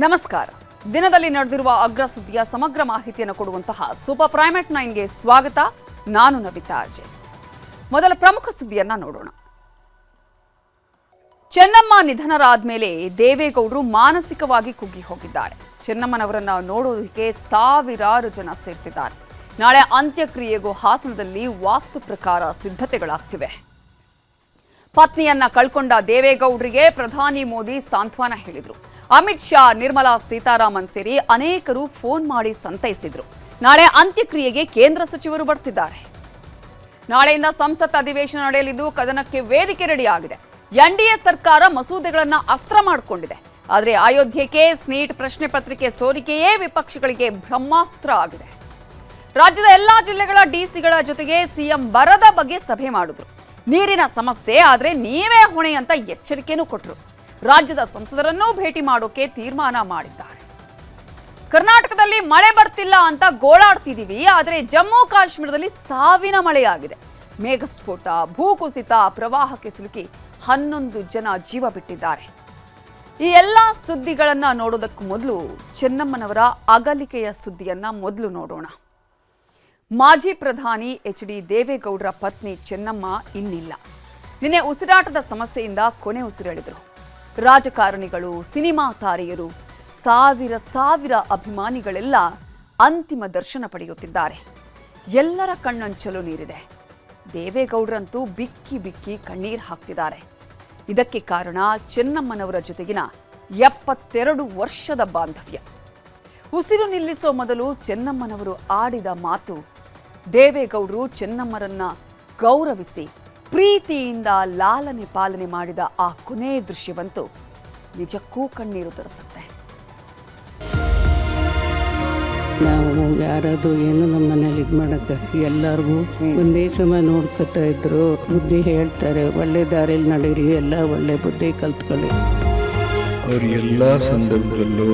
ನಮಸ್ಕಾರ. ದಿನದಲ್ಲಿ ನಡೆದಿರುವ ಅಗ್ರ ಸುದ್ದಿಯ ಸಮಗ್ರ ಮಾಹಿತಿಯನ್ನು ಕೊಡುವಂತಹ ಸೂಪರ್ ಪ್ರೈಮ್ ಅಟ್ 9ಗೆ ಸ್ವಾಗತ. ನಾನು ನವಿತಾ ಅಜಯ್. ಮೊದಲ ಪ್ರಮುಖ ಸುದ್ದಿಯನ್ನ ನೋಡೋಣ. ಚೆನ್ನಮ್ಮ ನಿಧನರಾದ ಮೇಲೆ ದೇವೇಗೌಡರು ಮಾನಸಿಕವಾಗಿ ಕುಗ್ಗಿ ಹೋಗಿದ್ದಾರೆ. ಚೆನ್ನಮ್ಮನವರನ್ನ ನೋಡೋದಕ್ಕೆ ಸಾವಿರಾರು ಜನ ಸೇರ್ತಿದ್ದಾರೆ. ನಾಳೆ ಅಂತ್ಯಕ್ರಿಯೆಗೂ ಹಾಸನದಲ್ಲಿ ವಾಸ್ತು ಪ್ರಕಾರ ಸಿದ್ಧತೆಗಳಾಗ್ತಿವೆ. ಪತ್ನಿಯನ್ನ ಕಳ್ಕೊಂಡ ದೇವೇಗೌಡರಿಗೆ ಪ್ರಧಾನಿ ಮೋದಿ ಸಾಂತ್ವನ ಹೇಳಿದ್ರು. ಅಮಿತ್ ಶಾ, ನಿರ್ಮಲಾ ಸೀತಾರಾಮನ್ ಸೇರಿ ಅನೇಕರು ಫೋನ್ ಮಾಡಿ ಸಂತೈಸಿದ್ರು. ನಾಳೆ ಅಂತ್ಯಕ್ರಿಯೆಗೆ ಕೇಂದ್ರ ಸಚಿವರು ಬರ್ತಿದ್ದಾರೆ. ನಾಳೆಯಿಂದ ಸಂಸತ್ ಅಧಿವೇಶನ ನಡೆಯಲಿದ್ದು ಕದನಕ್ಕೆ ವೇದಿಕೆ ರೆಡಿ ಆಗಿದೆ. ಎನ್ಡಿಎ ಸರ್ಕಾರ ಮಸೂದೆಗಳನ್ನ ಅಸ್ತ್ರ ಮಾಡಿಕೊಂಡಿದೆ. ಆದರೆ ಅಯೋಧ್ಯೆ ಕೇಸ್, ನೀಟ್ ಪ್ರಶ್ನೆ ಪತ್ರಿಕೆ ಸೋರಿಕೆಯೇ ವಿಪಕ್ಷಗಳಿಗೆ ಬ್ರಹ್ಮಾಸ್ತ್ರ ಆಗಿದೆ. ರಾಜ್ಯದ ಎಲ್ಲಾ ಜಿಲ್ಲೆಗಳ ಡಿಸಿಗಳ ಜೊತೆಗೆ ಸಿಎಂ ಬರದ ಬಗ್ಗೆ ಸಭೆ ಮಾಡಿದ್ರು. ನೀರಿನ ಸಮಸ್ಯೆ ಆದ್ರೆ ನೀವೇ ಹೊಣೆ ಅಂತ ಎಚ್ಚರಿಕೆನೂ ಕೊಟ್ಟರು. ರಾಜ್ಯದ ಸಂಸದರನ್ನೂ ಭೇಟಿ ಮಾಡೋಕೆ ತೀರ್ಮಾನ ಮಾಡಿದ್ದಾರೆ. ಕರ್ನಾಟಕದಲ್ಲಿ ಮಳೆ ಬರ್ತಿಲ್ಲ ಅಂತ ಗೋಳಾಡ್ತಿದೀವಿ, ಆದರೆ ಜಮ್ಮು ಕಾಶ್ಮೀರದಲ್ಲಿ ಸಾವಿನ ಮಳೆಯಾಗಿದೆ. ಮೇಘಸ್ಫೋಟ, ಭೂಕುಸಿತ, ಪ್ರವಾಹಕ್ಕೆ ಸಿಲುಕಿ 11 ಜನ ಜೀವ ಬಿಟ್ಟಿದ್ದಾರೆ. ಈ ಎಲ್ಲ ಸುದ್ದಿಗಳನ್ನ ನೋಡೋದಕ್ಕೂ ಮೊದಲು ಚೆನ್ನಮ್ಮನವರ ಅಗಲಿಕೆಯ ಸುದ್ದಿಯನ್ನ ಮೊದಲು ನೋಡೋಣ. ಮಾಜಿ ಪ್ರಧಾನಿ ಎಚ್.ಡಿ. ದೇವೇಗೌಡರ ಪತ್ನಿ ಚೆನ್ನಮ್ಮ ಇನ್ನಿಲ್ಲ. ನಿನ್ನೆ ಉಸಿರಾಟದ ಸಮಸ್ಯೆಯಿಂದ ಕೊನೆ ಉಸಿರೆಳೆದರು. ರಾಜಕಾರಣಿಗಳು, ಸಿನಿಮಾ ತಾರೆಯರು, ಸಾವಿರ ಅಭಿಮಾನಿಗಳೆಲ್ಲ ಅಂತಿಮ ದರ್ಶನ ಪಡೆಯುತ್ತಿದ್ದಾರೆ. ಎಲ್ಲರ ಕಣ್ಣಂಚಲು ನೀರಿದೆ. ದೇವೇಗೌಡರಂತೂ ಬಿಕ್ಕಿ ಬಿಕ್ಕಿ ಕಣ್ಣೀರು ಹಾಕ್ತಿದ್ದಾರೆ. ಇದಕ್ಕೆ ಕಾರಣ ಚೆನ್ನಮ್ಮನವರ ಜೊತೆಗಿನ 72 ವರ್ಷದ ಬಾಂಧವ್ಯ. ಉಸಿರು ನಿಲ್ಲಿಸೋ ಮೊದಲು ಚೆನ್ನಮ್ಮನವರು ಆಡಿದ ಮಾತು, ದೇವೇಗೌಡರು ಚೆನ್ನಮ್ಮರನ್ನ ಗೌರವಿಸಿ ಪ್ರೀತಿಯಿಂದ ಲಾಲನೆ ಪಾಲನೆ ಮಾಡಿದ ಆ ಕೊನೆ ದೃಶ್ಯವಂತೂ ನಿಜಕ್ಕೂ ಕಣ್ಣೀರು ತರಿಸುತ್ತೆ. ನಾವು ಯಾರಾದ್ರೂ ಏನು ನಮ್ಮ ಮನೇಲಿ ಮಾಡೋಕ್ಕೆ ಎಲ್ಲರಿಗೂ ಒಂದೇ ಸಮ ನೋಡ್ಕೊತಾ ಇದ್ರು. ಬುದ್ಧಿ ಹೇಳ್ತಾರೆ, ಒಳ್ಳೆ ದಾರಿಯಲ್ಲಿ ನಡೀರಿ, ಎಲ್ಲ ಒಳ್ಳೆ ಬುದ್ಧಿ ಕಲ್ತ್ಕೊಳ್ಳಿ. ಅವರು ಎಲ್ಲ ಸಂದರ್ಭದಲ್ಲೂ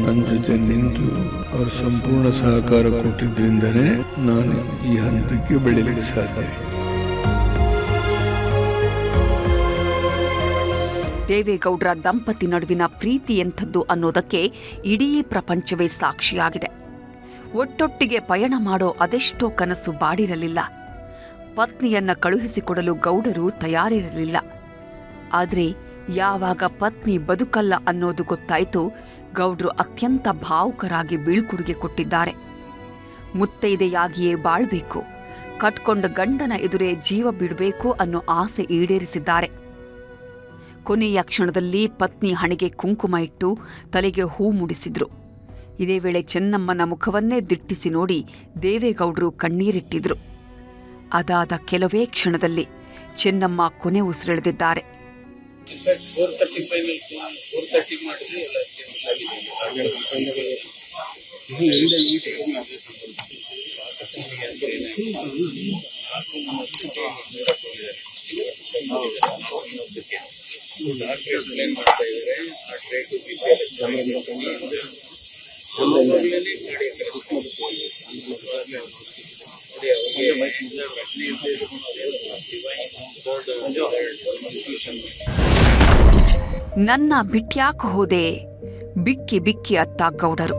ನನ್ನ ಜೊತೆ ನಿಂತು ಅವ್ರ ಸಂಪೂರ್ಣ ಸಹಕಾರ ಕೊಟ್ಟಿದ್ದರಿಂದನೇ ನಾನು ಈ ಹಂತಕ್ಕೆ ಬೆಳೀಲಿಕ್ಕೆ ಸಾಧ್ಯ. ದೇವೇಗೌಡರ ದಂಪತಿ ನಡುವಿನ ಪ್ರೀತಿ ಎಂಥದ್ದು ಅನ್ನೋದಕ್ಕೆ ಇಡೀ ಪ್ರಪಂಚವೇ ಸಾಕ್ಷಿಯಾಗಿದೆ. ಒಟ್ಟೊಟ್ಟಿಗೆ ಪಯಣ ಮಾಡೋ ಅದೆಷ್ಟೋ ಕನಸು ಬಾಡಿರಲಿಲ್ಲ. ಪತ್ನಿಯನ್ನ ಕಳುಹಿಸಿಕೊಡಲು ಗೌಡರು ತಯಾರಿರಲಿಲ್ಲ. ಆದರೆ ಯಾವಾಗ ಪತ್ನಿ ಬದುಕಲ್ಲ ಅನ್ನೋದು ಗೊತ್ತಾಯಿತು, ಗೌಡ್ರು ಅತ್ಯಂತ ಭಾವುಕರಾಗಿ ಬೀಳ್ಕೊಡುಗೆ ಕೊಟ್ಟಿದ್ದಾರೆ. ಮುತ್ತೈದೆಯಾಗಿಯೇ ಬಾಳ್ಬೇಕು, ಕಟ್ಕೊಂಡ ಗಂಡನ ಎದುರೇ ಜೀವ ಬಿಡಬೇಕು ಅನ್ನೋ ಆಸೆ ಈಡೇರಿಸಿದ್ದಾರೆ. ಕೊನೆಯ ಕ್ಷಣದಲ್ಲಿ ಪತ್ನಿ ಹಣೆಗೆ ಕುಂಕುಮ ಇಟ್ಟು ತಲೆಗೆ ಹೂ ಮುಡಿಸಿದ್ರು. ಇದೇ ವೇಳೆ ಚೆನ್ನಮ್ಮನ ಮುಖವನ್ನೇ ದಿಟ್ಟಿಸಿ ನೋಡಿ ದೇವೇಗೌಡರು ಕಣ್ಣೀರಿಟ್ಟಿದ್ರು. ಅದಾದ ಕೆಲವೇ ಕ್ಷಣದಲ್ಲಿ ಚೆನ್ನಮ್ಮ ಕೊನೆ ಉಸಿರೆಳೆದಿದ್ದಾರೆ. ನನ್ನ ಬಿಟ್ಯಾಕ ಹೋದೆ, ಬಿಕ್ಕಿ ಬಿಕ್ಕಿ ಅತ್ತ ಗೌಡರು.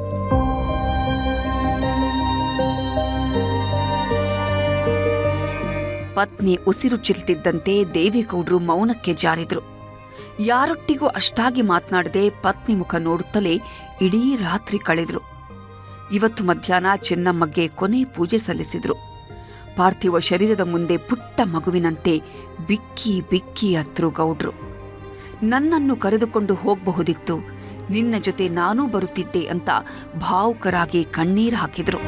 ಪತ್ನಿ ಉಸಿರು ಚಿಲ್ತಿದ್ದಂತೆ ದೇವೇಗೌಡರು ಮೌನಕ್ಕೆ ಜಾರಿದ್ರು. ಯಾರೊಟ್ಟಿಗೂ ಅಷ್ಟಾಗಿ ಮಾತನಾಡದೆ ಪತ್ನಿ ಮುಖ ನೋಡುತ್ತಲೇ ಇಡೀ ರಾತ್ರಿ ಕಳೆದ್ರು. ಇವತ್ತು ಮಧ್ಯಾಹ್ನ ಚೆನ್ನಮ್ಮಗೆ ಕೊನೆ ಪೂಜೆ ಸಲ್ಲಿಸಿದ್ರು. ಪಾರ್ಥಿವ ಶರೀರದ ಮುಂದೆ ಪುಟ್ಟ ಮಗುವಿನಂತೆ ಬಿಕ್ಕಿ ಬಿಕ್ಕಿ ಅತ್ರು ಗೌಡ್ರು. ನನ್ನನ್ನು ಕರೆದುಕೊಂಡು ಹೋಗಬಹುದಿತ್ತು, ನಿನ್ನ ಜೊತೆ ನಾನೂ ಬರುತ್ತಿದ್ದೆ ಅಂತ ಭಾವುಕರಾಗಿ ಕಣ್ಣೀರು ಹಾಕಿದ್ರು.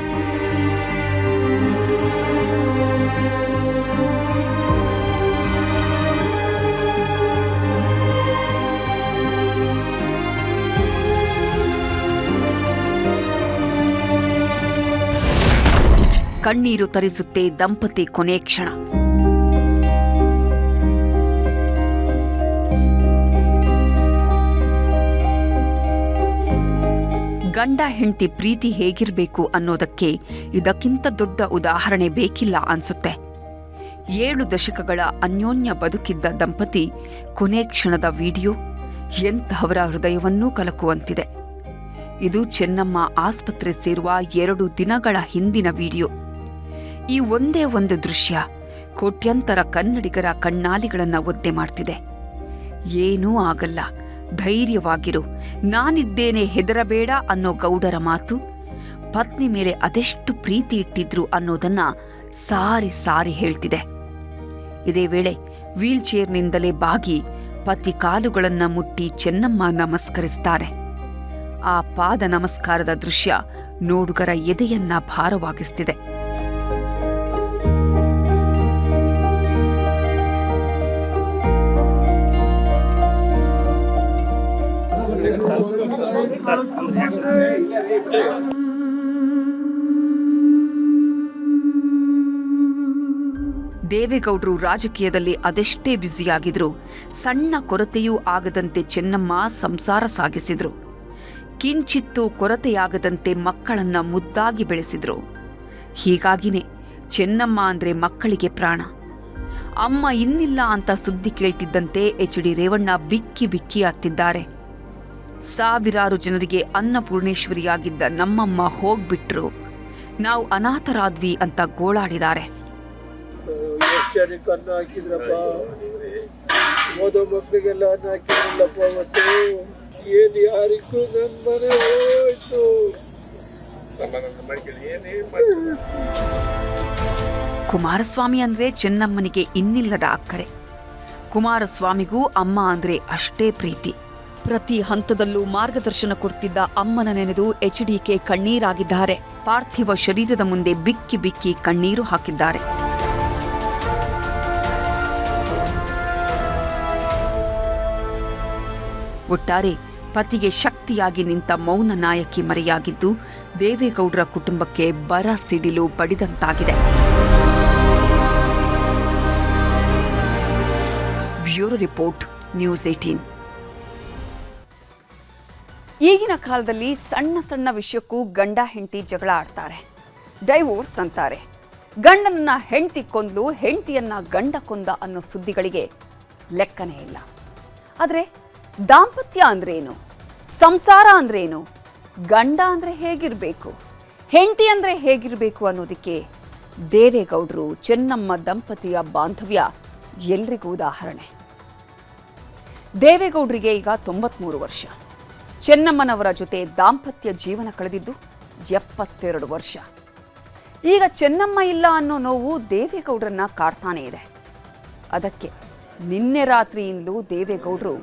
ಕಣ್ಣೀರು ತರಿಸುತ್ತೆ ದಂಪತಿ ಕೊನೆ ಕ್ಷಣ. ಗಂಡ ಹೆಂಡತಿ ಪ್ರೀತಿ ಹೇಗಿರಬೇಕು ಅನ್ನೋದಕ್ಕೆ ಇದಕ್ಕಿಂತ ದೊಡ್ಡ ಉದಾಹರಣೆ ಬೇಕಿಲ್ಲ ಅನ್ಸುತ್ತೆ. 7 ದಶಕಗಳ ಅನ್ಯೋನ್ಯ ಬದುಕಿದ್ದ ದಂಪತಿ ಕೊನೆ ಕ್ಷಣದ ವಿಡಿಯೋ ಎಂತಹವರ ಹೃದಯವನ್ನೂ ಕಲಕುವಂತಿದೆ. ಇದು ಚೆನ್ನಮ್ಮ ಆಸ್ಪತ್ರೆ ಸೇರುವ 2 ದಿನಗಳ ಹಿಂದಿನ ವಿಡಿಯೋ. ಈ ಒಂದೇ ಒಂದು ದೃಶ್ಯ ಕೋಟ್ಯಂತರ ಕನ್ನಡಿಗರ ಕಣ್ಣಾಲಿಗಳನ್ನು ಒದ್ದೆ ಮಾಡ್ತಿದೆ. ಏನೂ ಆಗಲ್ಲ, ಧೈರ್ಯವಾಗಿರು, ನಾನಿದ್ದೇನೆ, ಹೆದರಬೇಡ ಅನ್ನೋ ಗೌಡರ ಮಾತು ಪತ್ನಿ ಮೇಲೆ ಅದೆಷ್ಟು ಪ್ರೀತಿ ಇಟ್ಟಿದ್ರು ಅನ್ನೋದನ್ನ ಸಾರಿ ಸಾರಿ ಹೇಳ್ತಿದೆ. ಇದೇ ವೇಳೆ ವೀಲ್ಚೇರ್ನಿಂದಲೇ ಬಾಗಿ ಪತಿ ಕಾಲುಗಳನ್ನ ಮುಟ್ಟಿ ಚೆನ್ನಮ್ಮ ನಮಸ್ಕರಿಸ್ತಾರೆ. ಆ ಪಾದ ನಮಸ್ಕಾರದ ದೃಶ್ಯ ನೋಡುಗರ ಎದೆಯನ್ನ ಭಾರವಾಗಿಸ್ತಿದೆ. ದೇವೇಗೌಡರು ರಾಜಕೀಯದಲ್ಲಿ ಅದೆಷ್ಟೇ ಬ್ಯುಸಿಯಾಗಿದ್ರು ಸಣ್ಣ ಕೊರತೆಯೂ ಆಗದಂತೆ ಚೆನ್ನಮ್ಮ ಸಂಸಾರ ಸಾಗಿಸಿದ್ರು. ಕಿಂಚಿತ್ತೂ ಕೊರತೆಯಾಗದಂತೆ ಮಕ್ಕಳನ್ನ ಮುದ್ದಾಗಿ ಬೆಳೆಸಿದ್ರು. ಹೀಗಾಗಿನೇ ಚೆನ್ನಮ್ಮ ಅಂದ್ರೆ ಮಕ್ಕಳಿಗೆ ಪ್ರಾಣ. ಅಮ್ಮ ಇನ್ನಿಲ್ಲ ಅಂತ ಸುದ್ದಿ ಕೇಳ್ತಿದ್ದಂತೆ HD ರೇವಣ್ಣ ಬಿಕ್ಕಿ ಬಿಕ್ಕಿ ಆಗ್ತಿದ್ದಾರೆ. ಸಾವಿರಾರು ಜನರಿಗೆ ಅನ್ನಪೂರ್ಣೇಶ್ವರಿಯಾಗಿದ್ದ ನಮ್ಮಮ್ಮ ಹೋಗ್ಬಿಟ್ರು, ನಾವು ಅನಾಥರಾದ್ವಿ ಅಂತ ಗೋಳಾಡಿದ್ದಾರೆ. ಜನಕ್ಕೆ ಅನ್ನ ಹಾಕಿದ್ರಪ್ಪ, ಓದೋ ಮಕ್ಕಳಿಗೆಲ್ಲ ಅನ್ನ ಹಾಕಿದ್ರಲ್ಲಪ್ಪ. ಅವತ್ತು ಏನು ಯಾರಿಗೂ ನನ್ನ ಮನೆ ಹೋಯ್ತು. ಕುಮಾರಸ್ವಾಮಿ ಅಂದ್ರೆ ಚೆನ್ನಮ್ಮನಿಗೆ ಇನ್ನಿಲ್ಲದ ಅಕ್ಕರೆ. ಕುಮಾರಸ್ವಾಮಿಗೂ ಅಮ್ಮ ಅಂದ್ರೆ ಅಷ್ಟೇ ಪ್ರೀತಿ. ಪ್ರತಿ ಹಂತದಲ್ಲೂ ಮಾರ್ಗದರ್ಶನ ಕೊಡ್ತಿದ್ದ ಅಮ್ಮನ ನೆನೆದು HDK ಕಣ್ಣೀರಾಗಿದ್ದಾರೆ. ಪಾರ್ಥಿವ ಶರೀರದ ಮುಂದೆ ಬಿಕ್ಕಿ ಬಿಕ್ಕಿ ಕಣ್ಣೀರು ಹಾಕಿದ್ದಾರೆ. ಒಟ್ಟಾರೆ ಪತಿಗೆ ಶಕ್ತಿಯಾಗಿ ನಿಂತ ಮೌನ ನಾಯಕಿ ಮರೆಯಾಗಿದ್ದು ದೇವೇಗೌಡರ ಕುಟುಂಬಕ್ಕೆ ಬರ ಸಿಡಿಲು ಬಡಿದಂತಾಗಿದೆ. Bureau report, news 18. ಈಗಿನ ಕಾಲದಲ್ಲಿ ಸಣ್ಣ ಸಣ್ಣ ವಿಷಯಕ್ಕೂ ಗಂಡ ಹೆಂಡತಿ ಜಗಳ ಆಡ್ತಾರೆ, ಡೈವೋರ್ಸ್ ಅಂತಾರೆ. ಗಂಡನನ್ನ ಹೆಂಡತಿ ಕೊಂದ್ಲು, ಹೆಂಡತಿಯನ್ನ ಗಂಡ ಕೊಂದ ಅನ್ನೋ ಸುದ್ದಿಗಳಿಗೆ ಲೆಕ್ಕನೇ ಇಲ್ಲ. ಆದರೆ ದಾಂಪತ್ಯ ಅಂದ್ರೇನು, ಸಂಸಾರ ಅಂದ್ರೇನು, ಗಂಡ ಅಂದ್ರೆ ಹೇಗಿರಬೇಕು, ಹೆಂಡತಿ ಅಂದ್ರೆ ಹೇಗಿರಬೇಕು ಅನ್ನೋದಕ್ಕೆ ದೇವೇಗೌಡರು ಚೆನ್ನಮ್ಮ ದಂಪತಿಯ ಬಾಂಧವ್ಯ ಎಲ್ರಿಗೂ ಉದಾಹರಣೆ. ದೇವೇಗೌಡರಿಗೆ ಈಗ 93 ವರ್ಷ. ಚೆನ್ನಮ್ಮನವರ ಜೊತೆ ದಾಂಪತ್ಯ ಜೀವನ ಕಳೆದಿದ್ದು 72 ವರ್ಷ. ಈಗ ಚೆನ್ನಮ್ಮ ಇಲ್ಲ ಅನ್ನೋ ನೋವು ದೇವೇಗೌಡರನ್ನ ಕಾಡ್ತಾನೇ ಇದೆ. ಅದಕ್ಕೆ ನಿನ್ನೆ ರಾತ್ರಿಯಿಂದಲೂ ದೇವೇಗೌಡರು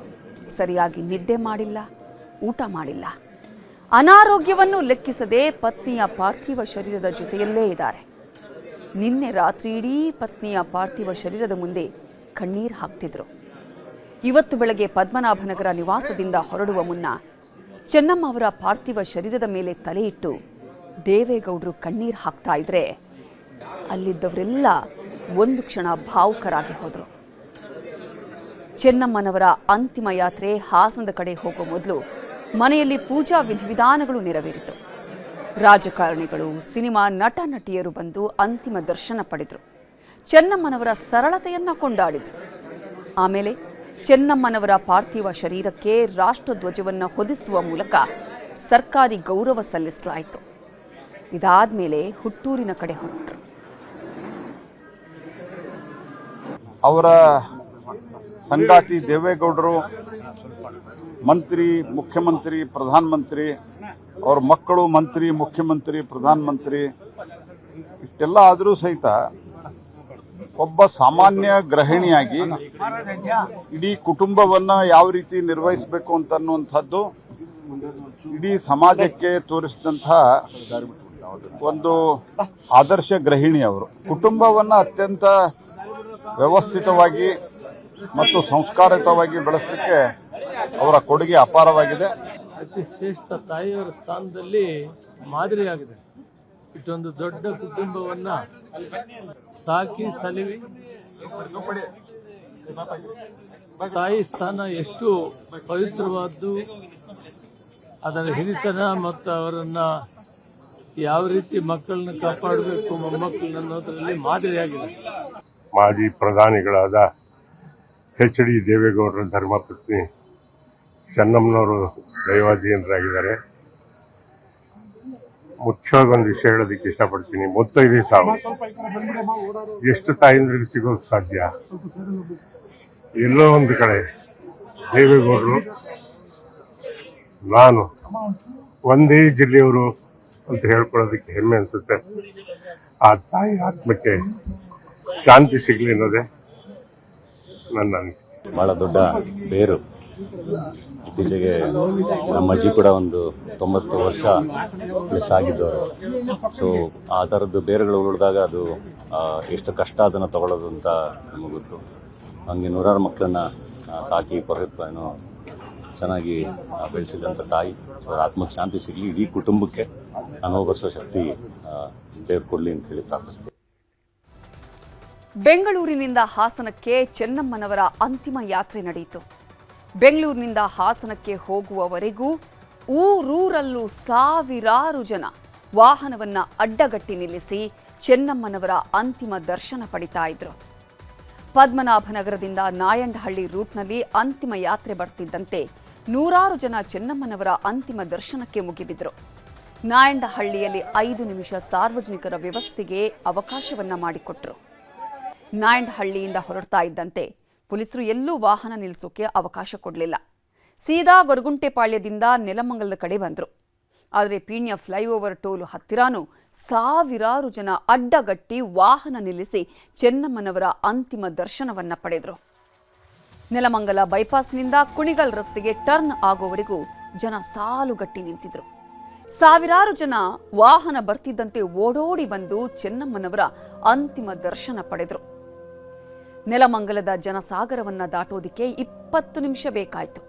ಸರಿಯಾಗಿ ನಿದ್ದೆ ಮಾಡಿಲ್ಲ, ಊಟ ಮಾಡಿಲ್ಲ. ಅನಾರೋಗ್ಯವನ್ನು ಲೆಕ್ಕಿಸದೆ ಪತ್ನಿಯ ಪಾರ್ಥಿವ ಶರೀರದ ಜೊತೆಯಲ್ಲೇ ಇದ್ದಾರೆ. ನಿನ್ನೆ ರಾತ್ರಿ ಇಡೀ ಪತ್ನಿಯ ಪಾರ್ಥಿವ ಶರೀರದ ಮುಂದೆ ಕಣ್ಣೀರು ಹಾಕ್ತಿದ್ರು. ಇವತ್ತು ಬೆಳಗ್ಗೆ ಪದ್ಮನಾಭನಗರ ನಿವಾಸದಿಂದ ಹೊರಡುವ ಮುನ್ನ ಚೆನ್ನಮ್ಮ ಅವರ ಪಾರ್ಥಿವ ಶರೀರದ ಮೇಲೆ ತಲೆ ಇಟ್ಟು ದೇವೇಗೌಡರು ಕಣ್ಣೀರು ಹಾಕ್ತಾ ಇದ್ರೆ ಅಲ್ಲಿದ್ದವರೆಲ್ಲ ಒಂದು ಕ್ಷಣ ಭಾವುಕರಾಗಿ ಹೋದರು. ಚೆನ್ನಮ್ಮನವರ ಅಂತಿಮ ಯಾತ್ರೆ ಹಾಸನದ ಕಡೆ ಹೋಗುವ ಮೊದಲು ಮನೆಯಲ್ಲಿ ಪೂಜಾ ವಿಧಿವಿಧಾನಗಳು ನೆರವೇರಿತು. ರಾಜಕಾರಣಿಗಳು, ಸಿನಿಮಾ ನಟ ನಟಿಯರು ಬಂದು ಅಂತಿಮ ದರ್ಶನ ಪಡೆದರು. ಚೆನ್ನಮ್ಮನವರ ಸರಳತೆಯನ್ನ ಕೊಂಡಾಡಿದರು. ಆಮೇಲೆ ಚೆನ್ನಮ್ಮನವರ ಪಾರ್ಥಿವ ಶರೀರಕ್ಕೆ ರಾಷ್ಟ್ರಧ್ವಜವನ್ನು ಹೊದಿಸುವ ಮೂಲಕ ಸರ್ಕಾರಿ ಗೌರವ ಸಲ್ಲಿಸಲಾಯಿತು. ಇದಾದ್ಮೇಲೆ ಹುಟ್ಟೂರಿನ ಕಡೆ ಹೊರಟರು. ಅವರ ಸಂಗಾತಿ ದೇವೇಗೌಡರು ಮಂತ್ರಿ, ಮುಖ್ಯಮಂತ್ರಿ, ಪ್ರಧಾನಮಂತ್ರಿ, ಅವ್ರ ಮಕ್ಕಳು ಮಂತ್ರಿ, ಮುಖ್ಯಮಂತ್ರಿ, ಪ್ರಧಾನಮಂತ್ರಿ, ಇಷ್ಟೆಲ್ಲ ಆದರೂ ಸಹಿತ ಒಬ್ಬ ಸಾಮಾನ್ಯ ಗೃಹಿಣಿಯಾಗಿ ಇಡೀ ಕುಟುಂಬವನ್ನು ಯಾವ ರೀತಿ ನಿರ್ವಹಿಸಬೇಕು ಅಂತನ್ನುವಂಥದ್ದು ಇಡೀ ಸಮಾಜಕ್ಕೆ ತೋರಿಸಿದಂತಹ ಒಂದು ಆದರ್ಶ ಗೃಹಿಣಿ ಅವರು. ಕುಟುಂಬವನ್ನು ಅತ್ಯಂತ ವ್ಯವಸ್ಥಿತವಾಗಿ ಮತ್ತು ಸಂಸ್ಕಾರಿತವಾಗಿ ಬೆಳೆಸಲಿಕ್ಕೆ ಅವರ ಕೊಡುಗೆ ಅಪಾರವಾಗಿದೆ. ಅತಿ ಶ್ರೇಷ್ಠ ತಾಯಿಯವರ ಸ್ಥಾನದಲ್ಲಿ ಮಾದರಿಯಾಗಿದೆ. ಇಷ್ಟೊಂದು ದೊಡ್ಡ ಕುಟುಂಬವನ್ನ ಸಾಕಿ ಸಲಿವಿ ತಾಯಿ ಸ್ಥಾನ ಎಷ್ಟು ಪವಿತ್ರವಾದ್ದು, ಅದರ ಹಿರಿತನ ಮತ್ತು ಅವರನ್ನ ಯಾವ ರೀತಿ ಮಕ್ಕಳನ್ನ ಕಾಪಾಡಬೇಕು, ಮೊಮ್ಮಕ್ಕಳನ್ನ ಅನ್ನೋದರಲ್ಲಿ ಮಾದರಿಯಾಗಿದೆ. ಮಾಜಿ ಪ್ರಧಾನಿಗಳಾದ HD ದೇವೇಗೌಡರ ಧರ್ಮಪತ್ನಿ ಚೆನ್ನಮ್ಮನವರು ದೈವಾಧೀನರಾಗಿದ್ದಾರೆ. ಮುಖ್ಯವಾಗಿ ಒಂದು ವಿಷಯ ಹೇಳೋದಕ್ಕೆ ಇಷ್ಟಪಡ್ತೀನಿ. ಮುತ್ತೈದೆ ಸಾವು ಎಷ್ಟು ತಾಯಂದ್ರಿಗೆ ಸಿಗೋಕೆ ಸಾಧ್ಯ? ಎಲ್ಲೋ ಒಂದು ಕಡೆ ದೇವೇಗೌಡರು ನಾನು ಒಂದೇ ಜಿಲ್ಲೆಯವರು ಅಂತ ಹೇಳ್ಕೊಳ್ಳೋದಕ್ಕೆ ಹೆಮ್ಮೆ ಅನ್ಸುತ್ತೆ. ಆ ತಾಯಿ ಆತ್ಮಕ್ಕೆ ಶಾಂತಿ ಸಿಗಲಿ ಅನ್ನೋದೇ ನನ್ನ ಅನಿಸಿಕೆ. ಬಹಳ ದೊಡ್ಡ ಬೇರು. ಇತ್ತೀಚೆಗೆ ನಮ್ಮ ಅಜ್ಜಿ ಕೂಡ ಒಂದು 90 ವರ್ಷ ಪ್ಲಸ್ ಆಗಿದ್ದವರು. ಸೊ ಆ ಥರದ್ದು ಬೇರುಗಳು ಉಳಿದಾಗ ಅದು ಎಷ್ಟು ಕಷ್ಟ ಅದನ್ನು ತಗೊಳ್ಳೋದು ಅಂತ ನಮಗೆ ಗೊತ್ತು. ಹಂಗೆ ನೂರಾರು ಮಕ್ಕಳನ್ನು ಸಾಕಿ ಏನೋ ಚೆನ್ನಾಗಿ ಬೆಳೆಸಿದಂಥ ತಾಯಿ. ಸೊ ಆತ್ಮಕ್ಕೆ ಶಾಂತಿ ಸಿಗಲಿ, ಇಡೀ ಕುಟುಂಬಕ್ಕೆ ಅನುಭವಿಸೋ ಶಕ್ತಿ ದೇವ್ರು ಕೊಡಲಿ ಅಂತ ಹೇಳಿ ಪ್ರಾರ್ಥಿಸ್ತೀನಿ. ಬೆಂಗಳೂರಿನಿಂದ ಹಾಸನಕ್ಕೆ ಚೆನ್ನಮ್ಮನವರ ಅಂತಿಮ ಯಾತ್ರೆ ನಡೆಯಿತು. ಬೆಂಗಳೂರಿನಿಂದ ಹಾಸನಕ್ಕೆ ಹೋಗುವವರೆಗೂ ಊರೂರಲ್ಲೂ ಸಾವಿರಾರು ಜನ ವಾಹನವನ್ನ ಅಡ್ಡಗಟ್ಟಿ ನಿಲ್ಲಿಸಿ ಚೆನ್ನಮ್ಮನವರ ಅಂತಿಮ ದರ್ಶನ ಪಡಿತಾ ಇದ್ರು. ಪದ್ಮನಾಭನಗರದಿಂದ ನಾಯಂಡಹಳ್ಳಿ ರೂಟ್ನಲ್ಲಿ ಅಂತಿಮ ಯಾತ್ರೆ ಬರ್ತಿದ್ದಂತೆ ನೂರಾರು ಜನ ಚೆನ್ನಮ್ಮನವರ ಅಂತಿಮ ದರ್ಶನಕ್ಕೆ ಮುಗಿಬಿದ್ರು. ನಾಯಂಡಹಳ್ಳಿಯಲ್ಲಿ 5 ನಿಮಿಷ ಸಾರ್ವಜನಿಕರ ವ್ಯವಸ್ಥೆಗೆ ಅವಕಾಶವನ್ನ ಮಾಡಿಕೊಟ್ರು. ನಾಯಂಡಹಳ್ಳಿಯಿಂದ ಹೊರಡ್ತಾ ಇದ್ದಂತೆ ಪೊಲೀಸರು ಎಲ್ಲೂ ವಾಹನ ನಿಲ್ಲಿಸೋಕೆ ಅವಕಾಶ ಕೊಡಲಿಲ್ಲ. ಸೀದಾ ಗೊರಗುಂಟೆಪಾಳ್ಯದಿಂದ ನೆಲಮಂಗಲದ ಕಡೆ ಬಂದರು. ಆದರೆ ಪೀಣ್ಯ ಫ್ಲೈಓವರ್ ಟೋಲ್ ಹತ್ತಿರಾನೂ ಸಾವಿರಾರು ಜನ ಅಡ್ಡಗಟ್ಟಿ ವಾಹನ ನಿಲ್ಲಿಸಿ ಚೆನ್ನಮ್ಮನವರ ಅಂತಿಮ ದರ್ಶನವನ್ನ ಪಡೆದರು. ನೆಲಮಂಗಲ ಬೈಪಾಸ್ನಿಂದ ಕುಣಿಗಲ್ ರಸ್ತೆಗೆ ಟರ್ನ್ ಆಗೋವರೆಗೂ ಜನ ಸಾಲುಗಟ್ಟಿ ನಿಂತಿದ್ರು. ಸಾವಿರಾರು ಜನ ವಾಹನ ಬರ್ತಿದ್ದಂತೆ ಓಡೋಡಿ ಬಂದು ಚೆನ್ನಮ್ಮನವರ ಅಂತಿಮ ದರ್ಶನ ಪಡೆದರು. ನೆಲಮಂಗಲದ ಜನಸಾಗರವನ್ನ ದಾಟೋದಿಕ್ಕೆ 20 ನಿಮಿಷ ಬೇಕಾಯಿತು.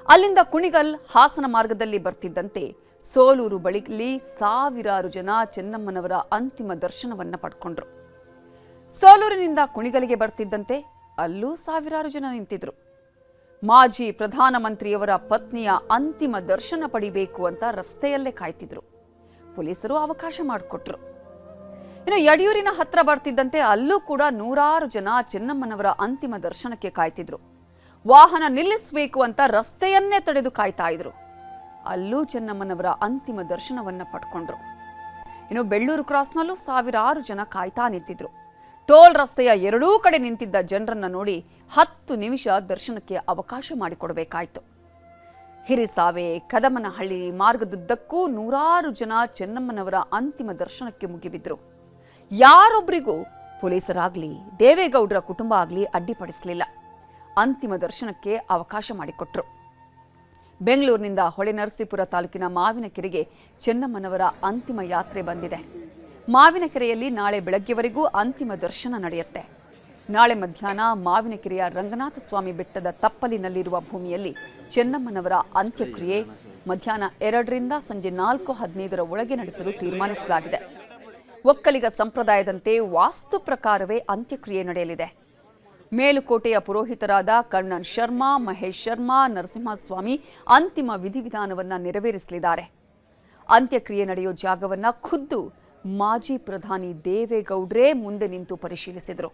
ಅಲ್ಲಿಂದ ಕುಣಿಗಲ್ ಹಾಸನ ಮಾರ್ಗದಲ್ಲಿ ಬರ್ತಿದ್ದಂತೆ ಸೋಲೂರು ಬಳಿಯಲ್ಲಿ ಸಾವಿರಾರು ಜನ ಚೆನ್ನಮ್ಮನವರ ಅಂತಿಮ ದರ್ಶನವನ್ನ ಪಡ್ಕೊಂಡ್ರು. ಸೋಲೂರಿನಿಂದ ಕುಣಿಗಲಿಗೆ ಬರ್ತಿದ್ದಂತೆ ಅಲ್ಲೂ ಸಾವಿರಾರು ಜನ ನಿಂತಿದ್ರು. ಮಾಜಿ ಪ್ರಧಾನಮಂತ್ರಿಯವರ ಪತ್ನಿಯ ಅಂತಿಮ ದರ್ಶನ ಪಡಿಬೇಕು ಅಂತ ರಸ್ತೆಯಲ್ಲೇ ಕಾಯ್ತಿದ್ರು. ಪೊಲೀಸರು ಅವಕಾಶ ಮಾಡಿಕೊಟ್ರು. ಇನ್ನು ಯಡಿಯೂರಿನ ಹತ್ರ ಬರ್ತಿದ್ದಂತೆ ಅಲ್ಲೂ ಕೂಡ ನೂರಾರು ಜನ ಚೆನ್ನಮ್ಮನವರ ಅಂತಿಮ ದರ್ಶನಕ್ಕೆ ಕಾಯ್ತಿದ್ರು. ವಾಹನ ನಿಲ್ಲಿಸಬೇಕು ಅಂತ ರಸ್ತೆಯನ್ನೇ ತಡೆದು ಕಾಯ್ತಾ ಇದ್ರು. ಅಲ್ಲೂ ಚೆನ್ನಮ್ಮನವರ ಅಂತಿಮ ದರ್ಶನವನ್ನ ಪಡ್ಕೊಂಡ್ರು. ಇನ್ನು ಬೆಳ್ಳೂರು ಕ್ರಾಸ್ನಲ್ಲೂ ಸಾವಿರಾರು ಜನ ಕಾಯ್ತಾ ನಿಂತಿದ್ರು. ಟೋಲ್ ರಸ್ತೆಯ ಎರಡೂ ಕಡೆ ನಿಂತಿದ್ದ ಜನರನ್ನ ನೋಡಿ 10 ನಿಮಿಷ ದರ್ಶನಕ್ಕೆ ಅವಕಾಶ ಮಾಡಿಕೊಡಬೇಕಾಯ್ತು. ಹಿರಿಸಾವೆ, ಕದಮನಹಳ್ಳಿ ಮಾರ್ಗದುದ್ದಕ್ಕೂ ನೂರಾರು ಜನ ಚೆನ್ನಮ್ಮನವರ ಅಂತಿಮ ದರ್ಶನಕ್ಕೆ ಮುಗಿಬಿದ್ರು. ಯಾರೊಬ್ಬರಿಗೂ ಪೊಲೀಸರಾಗ್ಲಿ ದೇವೇಗೌಡರ ಕುಟುಂಬ ಆಗಲಿ ಅಡ್ಡಿಪಡಿಸಲಿಲ್ಲ. ಅಂತಿಮ ದರ್ಶನಕ್ಕೆ ಅವಕಾಶ ಮಾಡಿಕೊಟ್ರು. ಬೆಂಗಳೂರಿನಿಂದ ಹೊಳೆನರಸೀಪುರ ತಾಲೂಕಿನ ಮಾವಿನಕೆರೆಗೆ ಚೆನ್ನಮ್ಮನವರ ಅಂತಿಮ ಯಾತ್ರೆ ಬಂದಿದೆ. ಮಾವಿನಕೆರೆಯಲ್ಲಿ ನಾಳೆ ಬೆಳಗ್ಗೆವರೆಗೂ ಅಂತಿಮ ದರ್ಶನ ನಡೆಯುತ್ತೆ. ನಾಳೆ ಮಧ್ಯಾಹ್ನ ಮಾವಿನಕೆರೆಯ ರಂಗನಾಥ ಸ್ವಾಮಿ ಬೆಟ್ಟದ ತಪ್ಪಲಿನಲ್ಲಿರುವ ಭೂಮಿಯಲ್ಲಿ ಚೆನ್ನಮ್ಮನವರ ಅಂತ್ಯಕ್ರಿಯೆ ಮಧ್ಯಾಹ್ನ 2ರಿಂದ ಸಂಜೆ 4:15 ಒಳಗೆ ನಡೆಸಲು ತೀರ್ಮಾನಿಸಲಾಗಿದೆ. ಒಕ್ಕಲಿಗ ಸಂಪ್ರದಾಯದಂತೆ ವಾಸ್ತು ಪ್ರಕಾರವೇ ಅಂತ್ಯಕ್ರಿಯೆ ನಡೆಯಲಿದೆ. ಮೇಲುಕೋಟೆಯ ಪುರೋಹಿತರಾದ ಕರ್ಣನ್ ಶರ್ಮಾ, ಮಹೇಶ್ ಶರ್ಮಾ, ನರಸಿಂಹಸ್ವಾಮಿ ಅಂತಿಮ ವಿಧಿವಿಧಾನವನ್ನ ನೆರವೇರಿಸಲಿದ್ದಾರೆ. ಅಂತ್ಯಕ್ರಿಯೆ ನಡೆಯೋ ಜಾಗವನ್ನ ಖುದ್ದು ಮಾಜಿ ಪ್ರಧಾನಿ ದೇವೇಗೌಡರೇ ಮುಂದೆ ನಿಂತು ಪರಿಶೀಲಿಸಿದರು.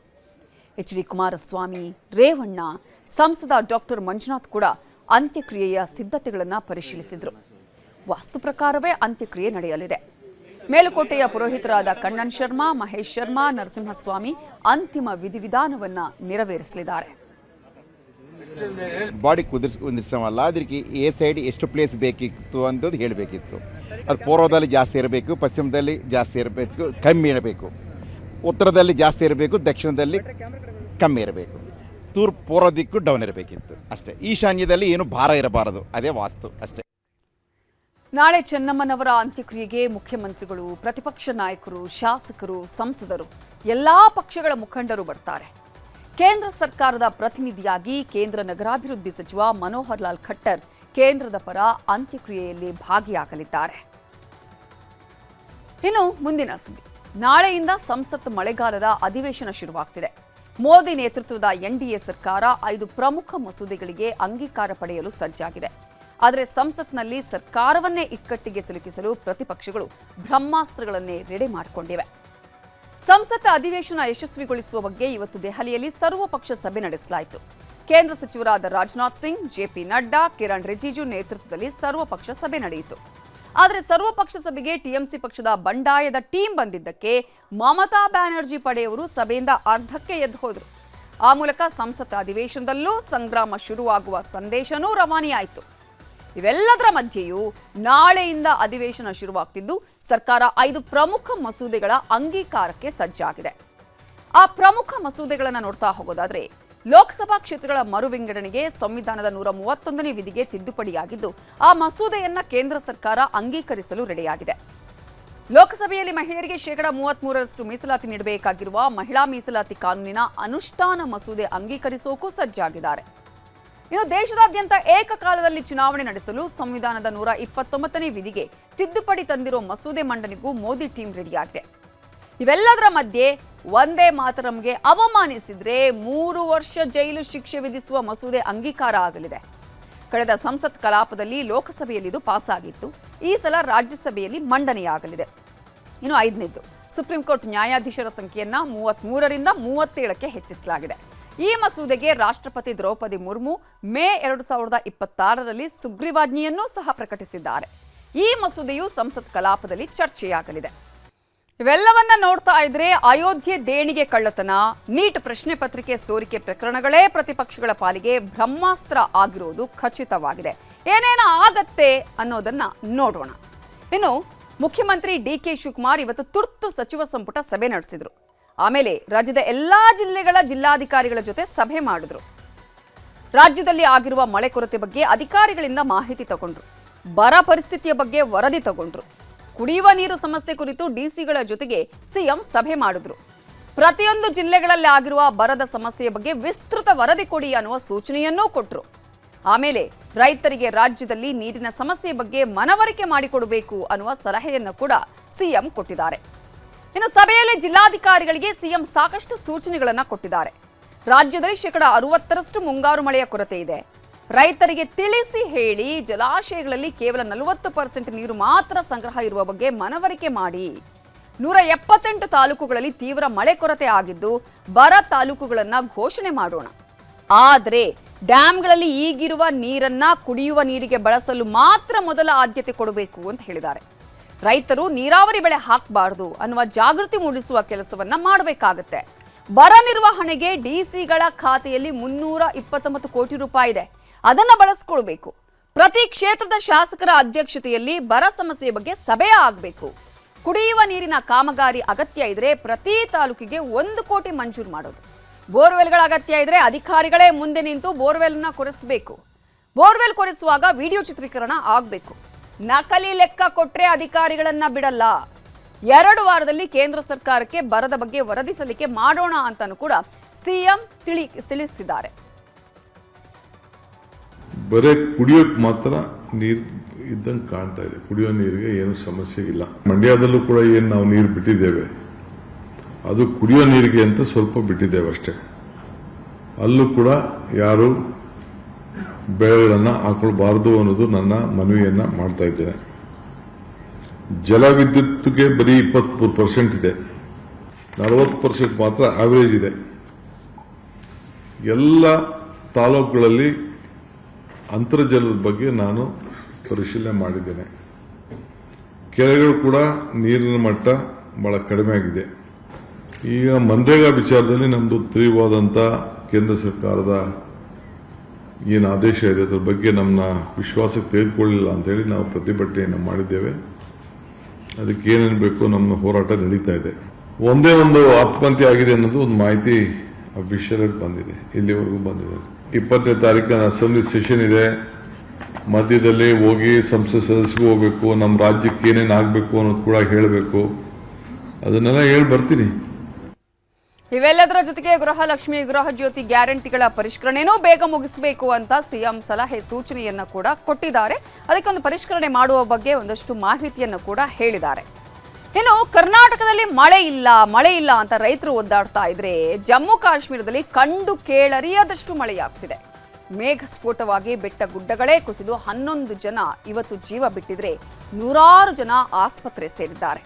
ಎಚ್ ಡಿ ಕುಮಾರಸ್ವಾಮಿ, ರೇವಣ್ಣ, ಸಂಸದ ಡಾಕ್ಟರ್ ಮಂಜುನಾಥ್ ಕೂಡ ಅಂತ್ಯಕ್ರಿಯೆಯ ಸಿದ್ಧತೆಗಳನ್ನು ಪರಿಶೀಲಿಸಿದರು. ವಾಸ್ತು ಪ್ರಕಾರವೇ ಅಂತ್ಯಕ್ರಿಯೆ ನಡೆಯಲಿದೆ. ಮೇಲುಕೋಟೆಯ ಪುರೋಹಿತರಾದ ಕಣ್ಣನ್ ಶರ್ಮಾ, ಮಹೇಶ್ ಶರ್ಮಾ, ನರಸಿಂಹಸ್ವಾಮಿ ಅಂತಿಮ ವಿಧಿವಿಧಾನವನ್ನ ನೆರವೇರಿಸಲಿದ್ದಾರೆ. ಬಾಡಿ ಕುದಿರ್ಸವಲ್ಲ, ಅದಕ್ಕೆ ಎ ಸೈಡ್ ಎಷ್ಟು ಪ್ಲೇಸ್ ಬೇಕಿತ್ತು ಅನ್ನೋದು ಹೇಳಬೇಕಿತ್ತು. ಅದು ಪೂರ್ವದಲ್ಲಿ ಜಾಸ್ತಿ ಇರಬೇಕು, ಪಶ್ಚಿಮದಲ್ಲಿ ಜಾಸ್ತಿ ಇರಬೇಕು, ಕಮ್ಮಿ ಇರಬೇಕು, ಉತ್ತರದಲ್ಲಿ ಜಾಸ್ತಿ ಇರಬೇಕು, ದಕ್ಷಿಣದಲ್ಲಿ ಕಮ್ಮಿ ಇರಬೇಕು, ಪೂರ್ವ ದಿಕ್ಕು ಡೌನ್ ಇರಬೇಕಿತ್ತು ಅಷ್ಟೇ. ಈಶಾನ್ಯದಲ್ಲಿ ಏನು ಭಾರ ಇರಬಾರದು, ಅದೇ ವಾಸ್ತು ಅಷ್ಟೇ. ನಾಳೆ ಚೆನ್ನಮ್ಮನವರ ಅಂತ್ಯಕ್ರಿಯೆಗೆ ಮುಖ್ಯಮಂತ್ರಿಗಳು, ಪ್ರತಿಪಕ್ಷ ನಾಯಕರು, ಶಾಸಕರು, ಸಂಸದರು, ಎಲ್ಲಾ ಪಕ್ಷಗಳ ಮುಖಂಡರು ಬರ್ತಾರೆ. ಕೇಂದ್ರ ಸರ್ಕಾರದ ಪ್ರತಿನಿಧಿಯಾಗಿ ಕೇಂದ್ರ ನಗರಾಭಿವೃದ್ಧಿ ಸಚಿವ ಮನೋಹರ್ ಲಾಲ್ ಖಟ್ಟರ್ ಕೇಂದ್ರದ ಪರ ಅಂತ್ಯಕ್ರಿಯೆಯಲ್ಲಿ ಭಾಗಿಯಾಗಲಿದ್ದಾರೆ. ಇನ್ನು ಮುಂದಿನ ಸುದ್ದಿ, ನಾಳೆಯಿಂದ ಸಂಸತ್ ಮಳೆಗಾಲದ ಅಧಿವೇಶನ ಶುರುವಾಗ್ತಿದೆ. ಮೋದಿ ನೇತೃತ್ವದ ಎನ್ಡಿಎ ಸರ್ಕಾರ 5 ಪ್ರಮುಖ ಮಸೂದೆಗಳಿಗೆ ಅಂಗೀಕಾರ ಪಡೆಯಲು ಸಜ್ಜಾಗಿದೆ. ಆದರೆ ಸಂಸತ್ನಲ್ಲಿ ಸರ್ಕಾರವನ್ನೇ ಇಕ್ಕಟ್ಟಿಗೆ ಸಿಲುಕಿಸಲು ಪ್ರತಿಪಕ್ಷಗಳು ಬ್ರಹ್ಮಾಸ್ತ್ರಗಳನ್ನೇ ರೆಡಿ ಮಾಡಿಕೊಂಡಿವೆ. ಸಂಸತ್ ಅಧಿವೇಶನ ಯಶಸ್ವಿಗೊಳಿಸುವ ಬಗ್ಗೆ ಇವತ್ತು ದೆಹಲಿಯಲ್ಲಿ ಸರ್ವಪಕ್ಷ ಸಭೆ ನಡೆಸಲಾಯಿತು. ಕೇಂದ್ರ ಸಚಿವರಾದ ರಾಜನಾಥ್ ಸಿಂಗ್, ಜೆಪಿ ನಡ್ಡಾ, ಕಿರಣ್ ರಿಜಿಜು ನೇತೃತ್ವದಲ್ಲಿ ಸರ್ವಪಕ್ಷ ಸಭೆ ನಡೆಯಿತು. ಆದರೆ ಸರ್ವಪಕ್ಷ ಸಭೆಗೆ ಟಿಎಂಸಿ ಪಕ್ಷದ ಬಂಡಾಯದ ಟೀಮ್ ಬಂದಿದ್ದಕ್ಕೆ ಮಮತಾ ಬ್ಯಾನರ್ಜಿ ಪಡೆಯವರು ಸಭೆಯಿಂದ ಅರ್ಧಕ್ಕೆ ಎದ್ದು ಹೋದರು. ಆ ಮೂಲಕ ಸಂಸತ್ ಅಧಿವೇಶನದಲ್ಲೂ ಸಂಗ್ರಾಮ ಶುರುವಾಗುವ ಸಂದೇಶನೂ ರವಾನೆಯಾಯಿತು. ಇವೆಲ್ಲದರ ಮಧ್ಯೆಯೂ ನಾಳೆಯಿಂದ ಅಧಿವೇಶನ ಶುರುವಾಗ್ತಿದ್ದು ಸರ್ಕಾರ 5 ಪ್ರಮುಖ ಮಸೂದೆಗಳ ಅಂಗೀಕಾರಕ್ಕೆ ಸಜ್ಜಾಗಿದೆ. ಆ ಪ್ರಮುಖ ಮಸೂದೆಗಳನ್ನು ನೋಡ್ತಾ ಹೋಗೋದಾದ್ರೆ, ಲೋಕಸಭಾ ಕ್ಷೇತ್ರಗಳ ಮರು ವಿಂಗಡಣೆಗೆ ಸಂವಿಧಾನದ 131ನೇ ವಿಧಿಗೆ ತಿದ್ದುಪಡಿಯಾಗಿದ್ದು ಆ ಮಸೂದೆಯನ್ನ ಕೇಂದ್ರ ಸರ್ಕಾರ ಅಂಗೀಕರಿಸಲು ರೆಡಿಯಾಗಿದೆ. ಲೋಕಸಭೆಯಲ್ಲಿ ಮಹಿಳೆಯರಿಗೆ 33% ಮೀಸಲಾತಿ ನೀಡಬೇಕಾಗಿರುವ ಮಹಿಳಾ ಮೀಸಲಾತಿ ಕಾನೂನಿನ ಅನುಷ್ಠಾನ ಮಸೂದೆ ಅಂಗೀಕರಿಸೋಕು ಸಜ್ಜಾಗಿದ್ದಾರೆ. ಇನ್ನು ದೇಶದಾದ್ಯಂತ ಏಕಕಾಲದಲ್ಲಿ ಚುನಾವಣೆ ನಡೆಸಲು ಸಂವಿಧಾನದ 129ನೇ ವಿಧಿಗೆ ತಿದ್ದುಪಡಿ ತಂದಿರೋ ಮಸೂದೆ ಮಂಡನೆಗೂ ಮೋದಿ ಟೀಮ್ ರೆಡಿಯಾಗಿದೆ. ಇವೆಲ್ಲದರ ಮಧ್ಯೆ ವಂದೇ ಮಾತರಂಗೆ ಅವಮಾನಿಸಿದ್ರೆ 3 ವರ್ಷ ಜೈಲು ಶಿಕ್ಷೆ ವಿಧಿಸುವ ಮಸೂದೆ ಅಂಗೀಕಾರ ಆಗಲಿದೆ. ಕಳೆದ ಸಂಸತ್ ಕಲಾಪದಲ್ಲಿ ಲೋಕಸಭೆಯಲ್ಲಿ ಇದು ಪಾಸ್ ಆಗಿತ್ತು. ಈ ಸಲ ರಾಜ್ಯಸಭೆಯಲ್ಲಿ ಮಂಡನೆಯಾಗಲಿದೆ. ಇನ್ನು 5ನೇದು, ಸುಪ್ರೀಂ ಕೋರ್ಟ್ ನ್ಯಾಯಾಧೀಶರ ಸಂಖ್ಯೆಯನ್ನ 33ರಿಂದ 37ಕ್ಕೆ ಹೆಚ್ಚಿಸಲಾಗಿದೆ. ಈ ಮಸೂದೆಗೆ ರಾಷ್ಟ್ರಪತಿ ದ್ರೌಪದಿ ಮುರ್ಮು ಮೇ 2026ರಲ್ಲಿ ಸುಗ್ರೀವಾಜ್ಞೆಯನ್ನೂ ಸಹ ಪ್ರಕಟಿಸಿದ್ದಾರೆ. ಈ ಮಸೂದೆಯು ಸಂಸತ್ ಕಲಾಪದಲ್ಲಿ ಚರ್ಚೆಯಾಗಲಿದೆ. ಇವೆಲ್ಲವನ್ನ ನೋಡ್ತಾ ಇದ್ರೆ ಅಯೋಧ್ಯೆ ದೇಣಿಗೆ ಕಳ್ಳತನ, ನೀಟ್ ಪ್ರಶ್ನೆ ಪತ್ರಿಕೆ ಸೋರಿಕೆ ಪ್ರಕರಣಗಳೇ ಪ್ರತಿಪಕ್ಷಗಳ ಪಾಲಿಗೆ ಬ್ರಹ್ಮಾಸ್ತ್ರ ಆಗಿರುವುದು ಖಚಿತವಾಗಿದೆ. ಏನೇನ ಆಗತ್ತೆ ಅನ್ನೋದನ್ನ ನೋಡೋಣ. ಇನ್ನು ಮುಖ್ಯಮಂತ್ರಿ ಡಿಕೆ ಶಿವಕುಮಾರ್ ಇವತ್ತು ತುರ್ತು ಸಚಿವ ಸಂಪುಟ ಸಭೆ ನಡೆಸಿದ್ರು. ಆಮೇಲೆ ರಾಜ್ಯದ ಎಲ್ಲಾ ಜಿಲ್ಲೆಗಳ ಜಿಲ್ಲಾಧಿಕಾರಿಗಳ ಜೊತೆ ಸಭೆ ಮಾಡಿದ್ರು. ರಾಜ್ಯದಲ್ಲಿ ಆಗಿರುವ ಮಳೆ ಕೊರತೆ ಬಗ್ಗೆ ಅಧಿಕಾರಿಗಳಿಂದ ಮಾಹಿತಿ ತಗೊಂಡ್ರು. ಬರ ಪರಿಸ್ಥಿತಿಯ ಬಗ್ಗೆ ವರದಿ ತಗೊಂಡ್ರು. ಕುಡಿಯುವ ನೀರು ಸಮಸ್ಯೆ ಕುರಿತು ಡಿಸಿಗಳ ಜೊತೆಗೆ ಸಿಎಂ ಸಭೆ ಮಾಡಿದ್ರು. ಪ್ರತಿಯೊಂದು ಜಿಲ್ಲೆಗಳಲ್ಲಿ ಆಗಿರುವ ಬರದ ಸಮಸ್ಯೆಯ ಬಗ್ಗೆ ವಿಸ್ತೃತ ವರದಿ ಕೊಡಿ ಅನ್ನುವ ಸೂಚನೆಯನ್ನೂ ಕೊಟ್ಟರು. ಆಮೇಲೆ ರೈತರಿಗೆ ರಾಜ್ಯದಲ್ಲಿ ನೀರಿನ ಸಮಸ್ಯೆ ಬಗ್ಗೆ ಮನವರಿಕೆ ಮಾಡಿಕೊಡಬೇಕು ಅನ್ನುವ ಸಲಹೆಯನ್ನು ಕೂಡ ಸಿಎಂ ಕೊಟ್ಟಿದ್ದಾರೆ. ಇನ್ನು ಸಭೆಯಲ್ಲಿ ಜಿಲ್ಲಾಧಿಕಾರಿಗಳಿಗೆ ಸಿಎಂ ಸಾಕಷ್ಟು ಸೂಚನೆಗಳನ್ನು ಕೊಟ್ಟಿದ್ದಾರೆ. ರಾಜ್ಯದಲ್ಲಿ 60% ಮುಂಗಾರು ಮಳೆಯ ಕೊರತೆ ಇದೆ. ರೈತರಿಗೆ ತಿಳಿಸಿ ಹೇಳಿ, ಜಲಾಶಯಗಳಲ್ಲಿ ಕೇವಲ 40% ನೀರು ಮಾತ್ರ ಸಂಗ್ರಹ ಇರುವ ಬಗ್ಗೆ ಮನವರಿಕೆ ಮಾಡಿ. 178 ತಾಲೂಕುಗಳಲ್ಲಿ ತೀವ್ರ ಮಳೆ ಕೊರತೆ ಆಗಿದ್ದು ಬರ ತಾಲೂಕುಗಳನ್ನ ಘೋಷಣೆ ಮಾಡೋಣ. ಆದರೆ ಡ್ಯಾಂಗಳಲ್ಲಿ ಈಗಿರುವ ನೀರನ್ನ ಕುಡಿಯುವ ನೀರಿಗೆ ಬಳಸಲು ಮಾತ್ರ ಮೊದಲ ಆದ್ಯತೆ ಕೊಡಬೇಕು ಅಂತ ಹೇಳಿದ್ದಾರೆ. ರೈತರು ನೀರಾವರಿ ಬೆಳೆ ಹಾಕಬಾರದು ಅನ್ನುವ ಜಾಗೃತಿ ಮೂಡಿಸುವ ಕೆಲಸವನ್ನ ಮಾಡಬೇಕಾಗತ್ತೆ. ಬರ ನಿರ್ವಹಣೆಗೆ ಡಿಸಿಗಳ ಖಾತೆಯಲ್ಲಿ 329 ಕೋಟಿ ರೂಪಾಯಿ ಇದೆ. ಅದನ್ನ ಬಳಸ್ಕೊಳ್ಬೇಕು. ಪ್ರತಿ ಕ್ಷೇತ್ರದ ಶಾಸಕರ ಅಧ್ಯಕ್ಷತೆಯಲ್ಲಿ ಬರ ಸಮಸ್ಯೆಯ ಬಗ್ಗೆ ಸಭೆ ಆಗಬೇಕು. ಕುಡಿಯುವ ನೀರಿನ ಕಾಮಗಾರಿ ಅಗತ್ಯ ಇದ್ರೆ ಪ್ರತಿ ತಾಲೂಕಿಗೆ 1 ಕೋಟಿ ಮಂಜೂರು ಮಾಡೋದು. ಬೋರ್ವೆಲ್ಗಳ ಅಗತ್ಯ ಇದ್ರೆ ಅಧಿಕಾರಿಗಳೇ ಮುಂದೆ ನಿಂತು ಬೋರ್ವೆಲ್ನ ಕೊರೆಸಬೇಕು. ಬೋರ್ವೆಲ್ ಕೊರೆಸುವಾಗ ವಿಡಿಯೋ ಚಿತ್ರೀಕರಣ ಆಗಬೇಕು. ನಕಲಿ ಲೆಕ್ಕ ಕೊಟ್ರೆ ಅಧಿಕಾರಿಗಳನ್ನ ಬಿಡಲ್ಲ. 2 ವಾರದಲ್ಲಿ ಕೇಂದ್ರ ಸರ್ಕಾರಕ್ಕೆ ಬರದ ಬಗ್ಗೆ ವರದಿ ಸಲ್ಲಿಕೆ ಮಾಡೋಣ ಅಂತಾನೂ ಕೂಡ ಸಿಎಂ ತಿಳಿಸಿದ್ದಾರೆ. ಬರೀ ಕುಡಿಯೋಕ್ ಮಾತ್ರ ನೀರು ಇದ್ದಂಗೆ ಕಾಣ್ತಾ ಇದೆ. ಕುಡಿಯೋ ನೀರಿಗೆ ಏನು ಸಮಸ್ಯೆ ಇಲ್ಲ. ಮಂಡ್ಯದಲ್ಲೂ ಕೂಡ ಏನು ನಾವು ನೀರು ಬಿಟ್ಟಿದ್ದೇವೆ, ಅದು ಕುಡಿಯೋ ನೀರಿಗೆ ಅಂತ ಸ್ವಲ್ಪ ಬಿಟ್ಟಿದ್ದೇವೆ ಅಷ್ಟೇ. ಅಲ್ಲೂ ಕೂಡ ಯಾರು ಬೆಳೆಗಳನ್ನು ಹಾಕೊಳ್ಬಾರ್ದು ಅನ್ನೋದು ನನ್ನ ಮನವಿಯನ್ನ ಮಾಡ್ತಾ ಇದ್ದೇನೆ. ಜಲವಿದ್ಯುತ್ಗೆ ಬರೀ 23% ಇದೆ, 40% ಮಾತ್ರ ಆವರೇಜ್ ಇದೆ. ಎಲ್ಲ ತಾಲೂಕುಗಳಲ್ಲಿ ಅಂತರ್ಜಲದ ಬಗ್ಗೆ ನಾನು ಪರಿಶೀಲನೆ ಮಾಡಿದ್ದೇನೆ. ಕೆರೆಗಳು ಕೂಡ ನೀರಿನ ಮಟ್ಟ ಬಹಳ ಕಡಿಮೆ ಆಗಿದೆ. ಈಗ ಮನ್ರೇಗಾ ವಿಚಾರದಲ್ಲಿ ನಮ್ಮದು ತೀವ್ರವಾದಂಥ ಕೇಂದ್ರ ಸರ್ಕಾರದ ಏನು ಆದೇಶ ಇದೆ ಅದರ ಬಗ್ಗೆ ನಮ್ಮನ್ನ ವಿಶ್ವಾಸಕ್ಕೆ ತೆಗೆದುಕೊಳ್ಳಿಲ್ಲ ಅಂತೇಳಿ ನಾವು ಪ್ರತಿಭಟನೆಯನ್ನು ಮಾಡಿದ್ದೇವೆ. ಅದಕ್ಕೆ ಏನೇನು ಬೇಕು ನಮ್ಮ ಹೋರಾಟ ನಡೀತಾ ಇದೆ. ಒಂದೇ ಒಂದು ಆತ್ಮಹತ್ಯೆ ಆಗಿದೆ ಅನ್ನೋದು ಒಂದು ಮಾಹಿತಿ ಅಫಿಷಿಯಲ್ ಆಗಿ ಬಂದಿದೆ, ಇಲ್ಲಿವರೆಗೂ ಬಂದಿದೆ. 20ನೇ ತಾರೀಕಿನ ಅಸೆಂಬ್ಲಿ ಸೆಷನ್ ಇದೆ. ಮಧ್ಯದಲ್ಲಿ ಹೋಗಿ ಸಂಸತ್ ಸದಸ್ಯರಿಗೂ ಹೋಗಬೇಕು, ನಮ್ಮ ರಾಜ್ಯಕ್ಕೆ ಏನೇನು ಆಗಬೇಕು ಅನ್ನೋದು ಕೂಡ ಹೇಳಬೇಕು. ಅದನ್ನೆಲ್ಲ ಹೇಳಿ ಬರ್ತೀನಿ. ಇವೆಲ್ಲದರ ಜೊತೆಗೆ ಗೃಹಲಕ್ಷ್ಮಿ, ಗೃಹ ಜ್ಯೋತಿ ಗ್ಯಾರಂಟಿಗಳ ಪರಿಷ್ಕರಣೆನೂ ಬೇಗ ಮುಗಿಸಬೇಕು ಅಂತ ಸಿಎಂ ಸಲಹೆ ಸೂಚನೆಯನ್ನ ಕೂಡ ಕೊಟ್ಟಿದ್ದಾರೆ. ಅದಕ್ಕೆ ಒಂದು ಪರಿಷ್ಕರಣೆ ಮಾಡುವ ಬಗ್ಗೆ ಒಂದಷ್ಟು ಮಾಹಿತಿಯನ್ನು ಕೂಡ ಹೇಳಿದ್ದಾರೆ. ಇನ್ನು ಕರ್ನಾಟಕದಲ್ಲಿ ಮಳೆ ಇಲ್ಲ ಅಂತ ರೈತರು ಒದ್ದಾಡ್ತಾ ಇದ್ರೆ, ಜಮ್ಮು ಕಾಶ್ಮೀರದಲ್ಲಿ ಕಂಡು ಕೇಳರಿಯದಷ್ಟು ಮಳೆಯಾಗ್ತಿದೆ. ಮೇಘಸ್ಫೋಟವಾಗಿ ಬೆಟ್ಟ ಗುಡ್ಡಗಳೇ ಕುಸಿದು 11 ಜನ ಇವತ್ತು ಜೀವ ಬಿಟ್ಟಿದ್ರೆ 100 ಜನ ಆಸ್ಪತ್ರೆ ಸೇರಿದ್ದಾರೆ.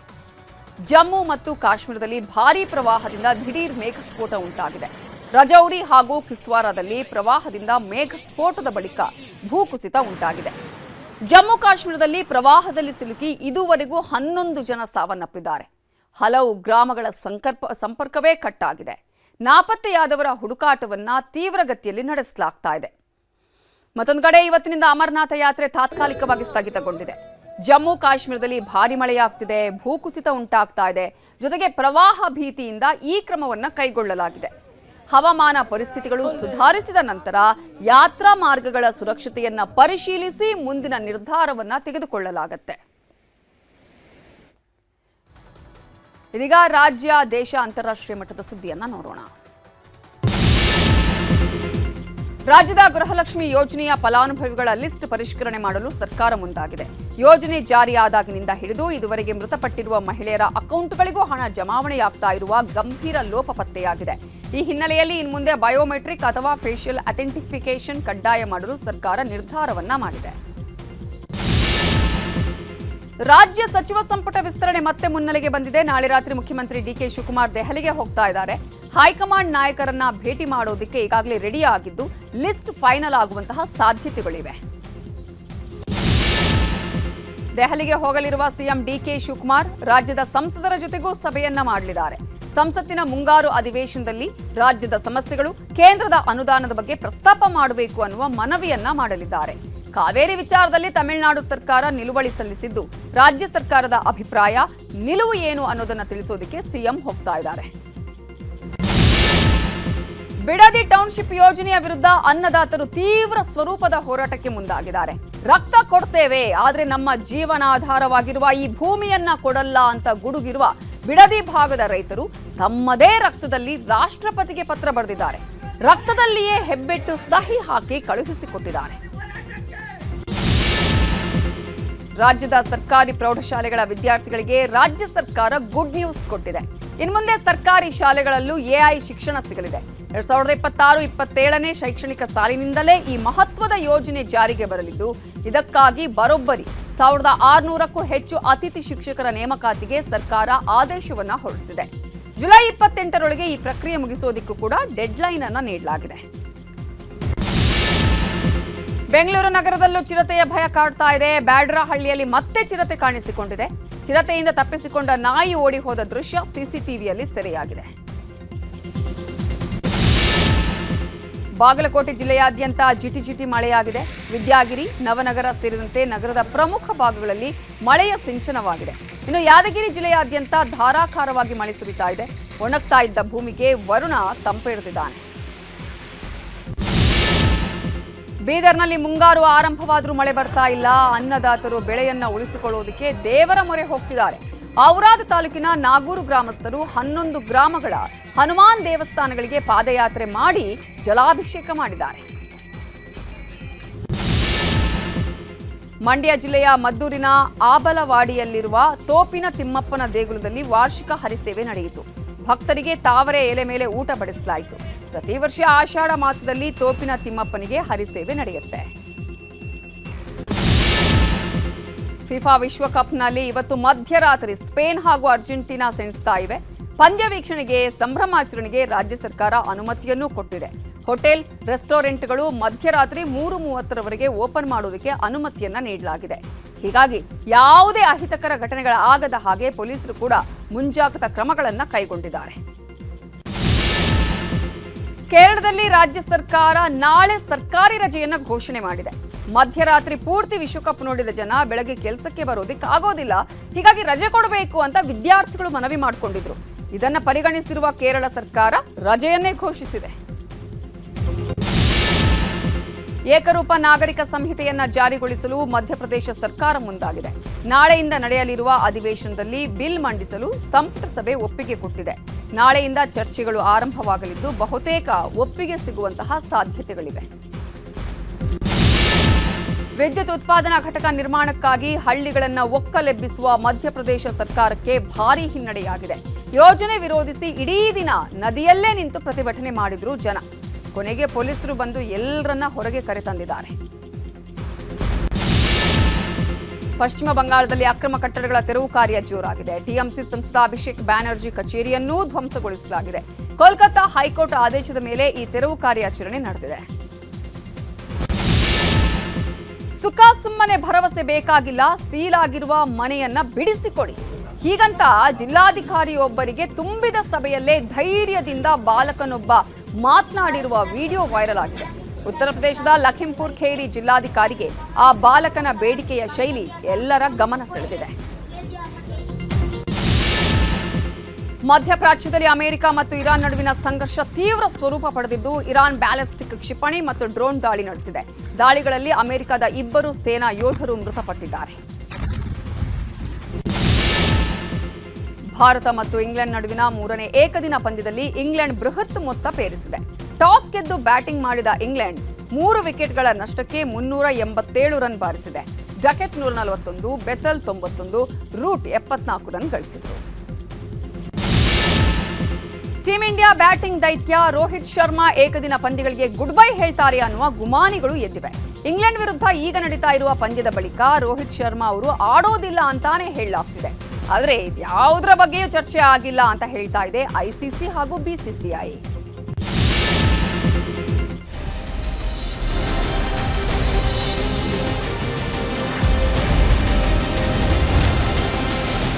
ಜಮ್ಮು ಮತ್ತು ಕಾಶ್ಮೀರದಲ್ಲಿ ಭಾರೀ ಪ್ರವಾಹದಿಂದ ದಿಢೀರ್ ಮೇಘಸ್ಫೋಟ ಉಂಟಾಗಿದೆ. ರಜೌರಿ ಹಾಗೂ ಕಿಶ್ತ್ವಾರದಲ್ಲಿ ಪ್ರವಾಹದಿಂದ ಮೇಘಸ್ಫೋಟದ ಬಳಿಕ ಭೂಕುಸಿತ ಉಂಟಾಗಿದೆ. ಜಮ್ಮು ಕಾಶ್ಮೀರದಲ್ಲಿ ಪ್ರವಾಹದಲ್ಲಿ ಸಿಲುಕಿ ಇದುವರೆಗೂ 11 ಜನ ಸಾವನ್ನಪ್ಪಿದ್ದಾರೆ. ಹಲವು ಗ್ರಾಮಗಳ ಸಂಪರ್ಕವೇ ಕಟ್ಟಾಗಿದೆ. ನಾಪತ್ತೆಯಾದವರ ಹುಡುಕಾಟವನ್ನ ತೀವ್ರಗತಿಯಲ್ಲಿ ನಡೆಸಲಾಗ್ತಾ ಇದೆ. ಮತ್ತೊಂದು ಕಡೆ ಇವತ್ತಿನಿಂದ ಅಮರನಾಥ ಯಾತ್ರೆ ತಾತ್ಕಾಲಿಕವಾಗಿ ಸ್ಥಗಿತಗೊಂಡಿದೆ. ಜಮ್ಮು ಕಾಶ್ಮೀರದಲ್ಲಿ ಭಾರಿ ಮಳೆಯಾಗ್ತಿದೆ, ಭೂಕುಸಿತ ಉಂಟಾಗ್ತಾ ಇದೆ. ಜೊತೆಗೆ ಪ್ರವಾಹ ಭೀತಿಯಿಂದ ಈ ಕ್ರಮವನ್ನು ಕೈಗೊಳ್ಳಲಾಗಿದೆ. ಹವಾಮಾನ ಪರಿಸ್ಥಿತಿಗಳು ಸುಧಾರಿಸಿದ ನಂತರ ಯಾತ್ರಾ ಮಾರ್ಗಗಳ ಸುರಕ್ಷತೆಯನ್ನ ಪರಿಶೀಲಿಸಿ ಮುಂದಿನ ನಿರ್ಧಾರವನ್ನ ತೆಗೆದುಕೊಳ್ಳಲಾಗುತ್ತೆ. ಇದೀಗ ರಾಜ್ಯ, ದೇಶ, ಅಂತಾರಾಷ್ಟ್ರೀಯ ಮಟ್ಟದ ಸುದ್ದಿಯನ್ನ ನೋಡೋಣ. ರಾಜ್ಯದ ಗೃಹಲಕ್ಷ್ಮಿ ಯೋಜನೆಯ ಫಲಾನುಭವಿಗಳ ಲಿಸ್ಟ್ ಪರಿಷ್ಕರಣೆ ಮಾಡಲು ಸರ್ಕಾರ ಮುಂದಾಗಿದೆ. ಯೋಜನೆ ಜಾರಿಯಾದಾಗಿನಿಂದ ಹಿಡಿದು ಇದುವರೆಗೆ ಮೃತಪಟ್ಟಿರುವ ಮಹಿಳೆಯರ ಅಕೌಂಟ್ಗಳಿಗೂ ಹಣ ಜಮಾವಣೆಯಾಗ್ತಾ ಇರುವ ಗಂಭೀರ ಲೋಪ ಪತ್ತೆಯಾಗಿದೆ. ಈ ಹಿನ್ನೆಲೆಯಲ್ಲಿ ಇನ್ಮುಂದೆ ಬಯೋಮೆಟ್ರಿಕ್ ಅಥವಾ ಫೇಶಿಯಲ್ ಅಥೆಂಟಿಫಿಕೇಶನ್ ಕಡ್ಡಾಯ ಮಾಡಲು ಸರ್ಕಾರ ನಿರ್ಧಾರವನ್ನ ಮಾಡಿದೆ. ರಾಜ್ಯ ಸಚಿವ ಸಂಪುಟ ವಿಸ್ತರಣೆ ಮತ್ತೆ ಮುನ್ನೆಲೆಗೆ ಬಂದಿದೆ. ನಾಳೆ ರಾತ್ರಿ ಮುಖ್ಯಮಂತ್ರಿ ಡಿಕೆ ಶಿವಕುಮಾರ್ ದೆಹಲಿಗೆ ಹೋಗ್ತಾ ಇದ್ದಾರೆ. ಹೈಕಮಾಂಡ್ ನಾಯಕರನ್ನ ಭೇಟಿ ಮಾಡೋದಕ್ಕೆ ಈಗಾಗಲೇ ರೆಡಿ ಆಗಿದ್ದು ಲಿಸ್ಟ್ ಫೈನಲ್ ಆಗುವಂತಹ ಸಾಧ್ಯತೆಗಳಿವೆ. ದೆಹಲಿಗೆ ಹೋಗಲಿರುವ ಸಿಎಂ ಡಿಕೆ ಶಿವಕುಮಾರ್ ರಾಜ್ಯದ ಸಂಸದರ ಜೊತೆಗೂ ಸಭೆಯನ್ನ ಮಾಡಲಿದ್ದಾರೆ. ಸಂಸತ್ತಿನ ಮುಂಗಾರು ಅಧಿವೇಶನದಲ್ಲಿ ರಾಜ್ಯದ ಸಮಸ್ಯೆಗಳು, ಕೇಂದ್ರದ ಅನುದಾನದ ಬಗ್ಗೆ ಪ್ರಸ್ತಾಪ ಮಾಡಬೇಕು ಅನ್ನುವ ಮನವಿಯನ್ನ ಮಾಡಲಿದ್ದಾರೆ. ಕಾವೇರಿ ವಿಚಾರದಲ್ಲಿ ತಮಿಳುನಾಡು ಸರ್ಕಾರ ನಿಲುವಳಿ ಸಲ್ಲಿಸಿದ್ದು ರಾಜ್ಯ ಸರ್ಕಾರದ ಅಭಿಪ್ರಾಯ, ನಿಲುವು ಏನು ಅನ್ನೋದನ್ನ ತಿಳಿಸೋದಕ್ಕೆ ಸಿಎಂ ಹೋಗ್ತಾ ಇದ್ದಾರೆ. ಬಿಡದಿ ಟೌನ್ಶಿಪ್ ಯೋಜನೆಯ ವಿರುದ್ಧ ಅನ್ನದಾತರು ತೀವ್ರ ಸ್ವರೂಪದ ಹೋರಾಟಕ್ಕೆ ಮುಂದಾಗಿದ್ದಾರೆ. ರಕ್ತ ಕೊಡ್ತೇವೆ, ಆದ್ರೆ ನಮ್ಮ ಜೀವನಾಧಾರವಾಗಿರುವ ಈ ಭೂಮಿಯನ್ನ ಕೊಡಲ್ಲ ಅಂತ ಗುಡುಗಿರುವ ಬಿಡದಿ ಭಾಗದ ರೈತರು ತಮ್ಮದೇ ರಕ್ತದಲ್ಲಿ ರಾಷ್ಟ್ರಪತಿಗೆ ಪತ್ರ ಬರೆದಿದ್ದಾರೆ. ರಕ್ತದಲ್ಲಿಯೇ ಹೆಬ್ಬೆಟ್ಟು ಸಹಿ ಹಾಕಿ ಕಳುಹಿಸಿಕೊಟ್ಟಿದ್ದಾರೆ. ರಾಜ್ಯದ ಸರ್ಕಾರಿ ಪ್ರೌಢಶಾಲೆಗಳ ವಿದ್ಯಾರ್ಥಿಗಳಿಗೆ ರಾಜ್ಯ ಸರ್ಕಾರ ಗುಡ್ ನ್ಯೂಸ್ ಕೊಟ್ಟಿದೆ. ಇನ್ಮುಂದೆ ಸರ್ಕಾರಿ ಶಾಲೆಗಳಲ್ಲೂ ಎಐ ಶಿಕ್ಷಣ ಸಿಗಲಿದೆ. 2026-27ನೇ ಶೈಕ್ಷಣಿಕ ಸಾಲಿನಿಂದಲೇ ಈ ಮಹತ್ವದ ಯೋಜನೆ ಜಾರಿಗೆ ಬರಲಿದ್ದು, ಇದಕ್ಕಾಗಿ ಬರೋಬ್ಬರಿ 1600ಕ್ಕೂ ಹೆಚ್ಚು ಅತಿಥಿ ಶಿಕ್ಷಕರ ನೇಮಕಾತಿಗೆ ಸರ್ಕಾರ ಆದೇಶವನ್ನ ಹೊರಡಿಸಿದೆ. ಜುಲೈ 28ರೊಳಗೆ ಈ ಪ್ರಕ್ರಿಯೆ ಮುಗಿಸೋದಕ್ಕೂ ಕೂಡ ಡೆಡ್ಲೈನ್ ಅನ್ನ ನೀಡಲಾಗಿದೆ. ಬೆಂಗಳೂರು ನಗರದಲ್ಲೂ ಚಿರತೆಯ ಭಯ ಕಾಡ್ತಾ ಇದೆ. ಬ್ಯಾಡ್ರಹಳ್ಳಿಯಲ್ಲಿ ಮತ್ತೆ ಚಿರತೆ ಕಾಣಿಸಿಕೊಂಡಿದೆ. ಚಿರತೆಯಿಂದ ತಪ್ಪಿಸಿಕೊಂಡ ನಾಯಿ ಓಡಿ ಹೋದ ದೃಶ್ಯ ಸಿಸಿಟಿವಿಯಲ್ಲಿ ಸೆರೆಯಾಗಿದೆ. ಬಾಗಲಕೋಟೆ ಜಿಲ್ಲೆಯಾದ್ಯಂತ ಜಿಟಿಜಿಟಿ ಮಳೆಯಾಗಿದೆ. ವಿದ್ಯಾಗಿರಿ, ನವನಗರ ಸೇರಿದಂತೆ ನಗರದ ಪ್ರಮುಖ ಭಾಗಗಳಲ್ಲಿ ಮಳೆಯ ಸಿಂಚನವಾಗಿದೆ. ಇನ್ನು ಯಾದಗಿರಿ ಜಿಲ್ಲೆಯಾದ್ಯಂತ ಧಾರಾಕಾರವಾಗಿ ಮಳೆ ಸುರಿತಾ ಇದೆ. ಒಣಗ್ತಾ ಇದ್ದ ಭೂಮಿಗೆ ವರುಣ ತಂಪೆರೆದಿದ್ದಾನೆ. ಬೀದರ್ನಲ್ಲಿ ಮುಂಗಾರು ಆರಂಭವಾದರೂ ಮಳೆ ಬರ್ತಾ ಇಲ್ಲ. ಅನ್ನದಾತರು ಬೆಳೆಯನ್ನ ಉಳಿಸಿಕೊಳ್ಳುವುದಕ್ಕೆ ದೇವರ ಮೊರೆ ಹೋಗ್ತಿದ್ದಾರೆ. ಔರಾದ್ ತಾಲೂಕಿನ ನಾಗೂರು ಗ್ರಾಮಸ್ಥರು 11 ಗ್ರಾಮಗಳ ಹನುಮಾನ್ ದೇವಸ್ಥಾನಗಳಿಗೆ ಪಾದಯಾತ್ರೆ ಮಾಡಿ ಜಲಾಭಿಷೇಕ ಮಾಡಿದ್ದಾರೆ. ಮಂಡ್ಯ ಜಿಲ್ಲೆಯ ಮದ್ದೂರಿನ ಆಬಲವಾಡಿಯಲ್ಲಿರುವ ತೋಪಿನ ತಿಮ್ಮಪ್ಪನ ದೇಗುಲದಲ್ಲಿ ವಾರ್ಷಿಕ ಹರಿಸೇವೆ ನಡೆಯಿತು. ಭಕ್ತರಿಗೆ ತಾವರೆ ಎಲೆ ಮೇಲೆ ಊಟ ಬಡಿಸಲಾಯಿತು. ಪ್ರತಿ ವರ್ಷ ಆಷಾಢ ಮಾಸದಲ್ಲಿ ತೋಪಿನ ತಿಮ್ಮಪ್ಪನಿಗೆ ಹರಿಸೇವೆ ನಡೆಯುತ್ತೆ. ಫಿಫಾ ವಿಶ್ವಕಪ್ನಲ್ಲಿ ಇವತ್ತು ಮಧ್ಯರಾತ್ರಿ ಸ್ಪೇನ್ ಹಾಗೂ ಅರ್ಜೆಂಟೀನಾ ಸೆಣಸ್ತಾ ಇವೆ. ಪಂದ್ಯ ವೀಕ್ಷಣೆಗೆ, ಸಂಭ್ರಮಾಚರಣೆಗೆ ರಾಜ್ಯ ಸರ್ಕಾರ ಅನುಮತಿಯನ್ನು ಕೊಟ್ಟಿದೆ. ಹೋಟೆಲ್, ರೆಸ್ಟೋರೆಂಟ್ಗಳು ಮಧ್ಯರಾತ್ರಿ 3:30ರವರೆಗೆ ಓಪನ್ ಮಾಡೋದಕ್ಕೆ ಅನುಮತಿಯನ್ನ ನೀಡಲಾಗಿದೆ. ಹೀಗಾಗಿ ಯಾವುದೇ ಅಹಿತಕರ ಘಟನೆಗಳಾಗದ ಹಾಗೆ ಪೊಲೀಸರು ಕೂಡ ಮುಂಜಾಗ್ರತಾ ಕ್ರಮಗಳನ್ನು ಕೈಗೊಂಡಿದ್ದಾರೆ. ಕೇರಳದಲ್ಲಿ ರಾಜ್ಯ ಸರ್ಕಾರ ನಾಳೆ ಸರ್ಕಾರಿ ರಜೆಯನ್ನ ಘೋಷಣೆ ಮಾಡಿದೆ. ಮಧ್ಯರಾತ್ರಿ ಪೂರ್ತಿ ವಿಶ್ವಕಪ್ ನೋಡಿದ ಜನ ಬೆಳಗ್ಗೆ ಕೆಲಸಕ್ಕೆ ಬರೋದಕ್ಕೆ ಆಗೋದಿಲ್ಲ. ಹೀಗಾಗಿ ರಜೆ ಕೊಡಬೇಕು ಅಂತ ವಿದ್ಯಾರ್ಥಿಗಳು ಮನವಿ ಮಾಡಿಕೊಂಡಿದ್ರು. ಇದನ್ನ ಪರಿಗಣಿಸಿರುವ ಕೇರಳ ಸರ್ಕಾರ ರಜೆಯನ್ನೇ ಘೋಷಿಸಿದೆ. ಏಕರೂಪ ನಾಗರಿಕ ಸಂಹಿತೆಯನ್ನ ಜಾರಿಗೊಳಿಸಲು ಮಧ್ಯಪ್ರದೇಶ ಸರ್ಕಾರ ಮುಂದಾಗಿದೆ. ನಾಳೆಯಿಂದ ನಡೆಯಲಿರುವ ಅಧಿವೇಶನದಲ್ಲಿ ಬಿಲ್ ಮಂಡಿಸಲು ಸಂಪುಟ ಸಭೆ ಒಪ್ಪಿಗೆ ಕೊಟ್ಟಿದೆ. ನಾಳೆಯಿಂದ ಚರ್ಚೆಗಳು ಆರಂಭವಾಗಲಿದ್ದು ಬಹುತೇಕ ಒಪ್ಪಿಗೆ ಸಿಗುವಂತಹ ಸಾಧ್ಯತೆಗಳಿವೆ. ವಿದ್ಯುತ್ ಉತ್ಪಾದನಾ ಘಟಕ ನಿರ್ಮಾಣಕ್ಕಾಗಿ ಹಳ್ಳಿಗಳನ್ನು ಒಕ್ಕಲೆಬ್ಬಿಸುವ ಮಧ್ಯಪ್ರದೇಶ ಸರ್ಕಾರಕ್ಕೆ ಭಾರೀ ಹಿನ್ನಡೆಯಾಗಿದೆ. ಯೋಜನೆ ವಿರೋಧಿಸಿ ಇಡೀ ದಿನ ನದಿಯಲ್ಲೇ ನಿಂತು ಪ್ರತಿಭಟನೆ ಮಾಡಿದ್ರು ಜನ. ಕೊನೆಗೆ ಪೊಲೀಸರು ಬಂದು ಎಲ್ಲರನ್ನ ಹೊರಗೆ ಕರೆತಂದಿದ್ದಾರೆ. ಪಶ್ಚಿಮ ಬಂಗಾಳದಲ್ಲಿ ಅಕ್ರಮ ಕಟ್ಟಡಗಳ ತೆರವು ಕಾರ್ಯ ಜೋರಾಗಿದೆ. ಟಿಎಂಸಿ ಸಂಸದ ಅಭಿಷೇಕ್ ಬ್ಯಾನರ್ಜಿ ಕಚೇರಿಯನ್ನೂ ಧ್ವಂಸಗೊಳಿಸಲಾಗಿದೆ. ಕೋಲ್ಕತ್ತಾ ಹೈಕೋರ್ಟ್ ಆದೇಶದ ಮೇಲೆ ಈ ತೆರವು ಕಾರ್ಯಾಚರಣೆ ನಡೆದಿದೆ. ಸುಖ ಸುಮ್ಮನೆ ಭರವಸೆ ಬೇಕಾಗಿಲ್ಲ, ಸೀಲಾಗಿರುವ ಮನೆಯನ್ನ ಬಿಡಿಸಿಕೊಡಿ. ಹೀಗಂತ ಜಿಲ್ಲಾಧಿಕಾರಿಯೊಬ್ಬರಿಗೆ ತುಂಬಿದ ಸಭೆಯಲ್ಲೇ ಧೈರ್ಯದಿಂದ ಬಾಲಕನೊಬ್ಬ ಮಾತನಾಡಿರುವ ವಿಡಿಯೋ ವೈರಲ್ ಆಗಿದೆ. ಉತ್ತರ ಪ್ರದೇಶದ ಲಖೀಂಪುರ್ ಖೇರಿ ಜಿಲ್ಲಾಧಿಕಾರಿಗೆ ಆ ಬಾಲಕನ ಬೇಡಿಕೆಯ ಶೈಲಿ ಎಲ್ಲರ ಗಮನ ಸೆಳೆದಿದೆ. ಮಧ್ಯಪ್ರಾಚ್ಯದಲ್ಲಿ ಅಮೆರಿಕ ಮತ್ತು ಇರಾನ್ ನಡುವಿನ ಸಂಘರ್ಷ ತೀವ್ರ ಸ್ವರೂಪ ಪಡೆದಿದ್ದು, ಇರಾನ್ ಬ್ಯಾಲಿಸ್ಟಿಕ್ ಕ್ಷಿಪಣಿ ಮತ್ತು ಡ್ರೋನ್ ದಾಳಿ ನಡೆಸಿದೆ. ದಾಳಿಗಳಲ್ಲಿ ಅಮೆರಿಕದ 2 ಸೇನಾ ಯೋಧರು ಮೃತಪಟ್ಟಿದ್ದಾರೆ. ಭಾರತ ಮತ್ತು ಇಂಗ್ಲೆಂಡ್ ನಡುವಿನ 3ನೇ ಏಕದಿನ ಪಂದ್ಯದಲ್ಲಿ ಇಂಗ್ಲೆಂಡ್ ಬೃಹತ್ ಮೊತ್ತ ಪೇರಿಸಿದೆ. ಟಾಸ್ ಗೆದ್ದು ಬ್ಯಾಟಿಂಗ್ ಮಾಡಿದ ಇಂಗ್ಲೆಂಡ್ 3 ವಿಕೆಟ್ಗಳ ನಷ್ಟಕ್ಕೆ 387 ರನ್ ಬಾರಿಸಿದೆ. ಡಕೆಟ್ 141, ಬೆಥೆಲ್ 91, ರೂಟ್ 74 ರನ್ ಗಳಿಸಿದರು. ಟೀಂ ಇಂಡಿಯಾ ಬ್ಯಾಟಿಂಗ್ ದೈತ್ಯ ರೋಹಿತ್ ಶರ್ಮಾ ಏಕದಿನ ಪಂದ್ಯಗಳಿಗೆ ಗುಡ್ ಬೈ ಹೇಳ್ತಾರೆ ಅನ್ನುವ ಗುಮಾನಿಗಳು ಎದ್ದಿವೆ. ಇಂಗ್ಲೆಂಡ್ ವಿರುದ್ಧ ಈಗ ನಡೀತಾ ಇರುವ ಪಂದ್ಯದ ಬಳಿಕ ರೋಹಿತ್ ಶರ್ಮಾ ಅವರು ಆಡೋದಿಲ್ಲ ಅಂತಾನೆ ಹೇಳಲಾಗ್ತಿದೆ. ಆದರೆ ಯಾವುದರ ಬಗ್ಗೆಯೂ ಚರ್ಚೆ ಆಗಿಲ್ಲ ಅಂತ ಹೇಳ್ತಾ ಇದೆ ICC ಹಾಗೂ BCCI.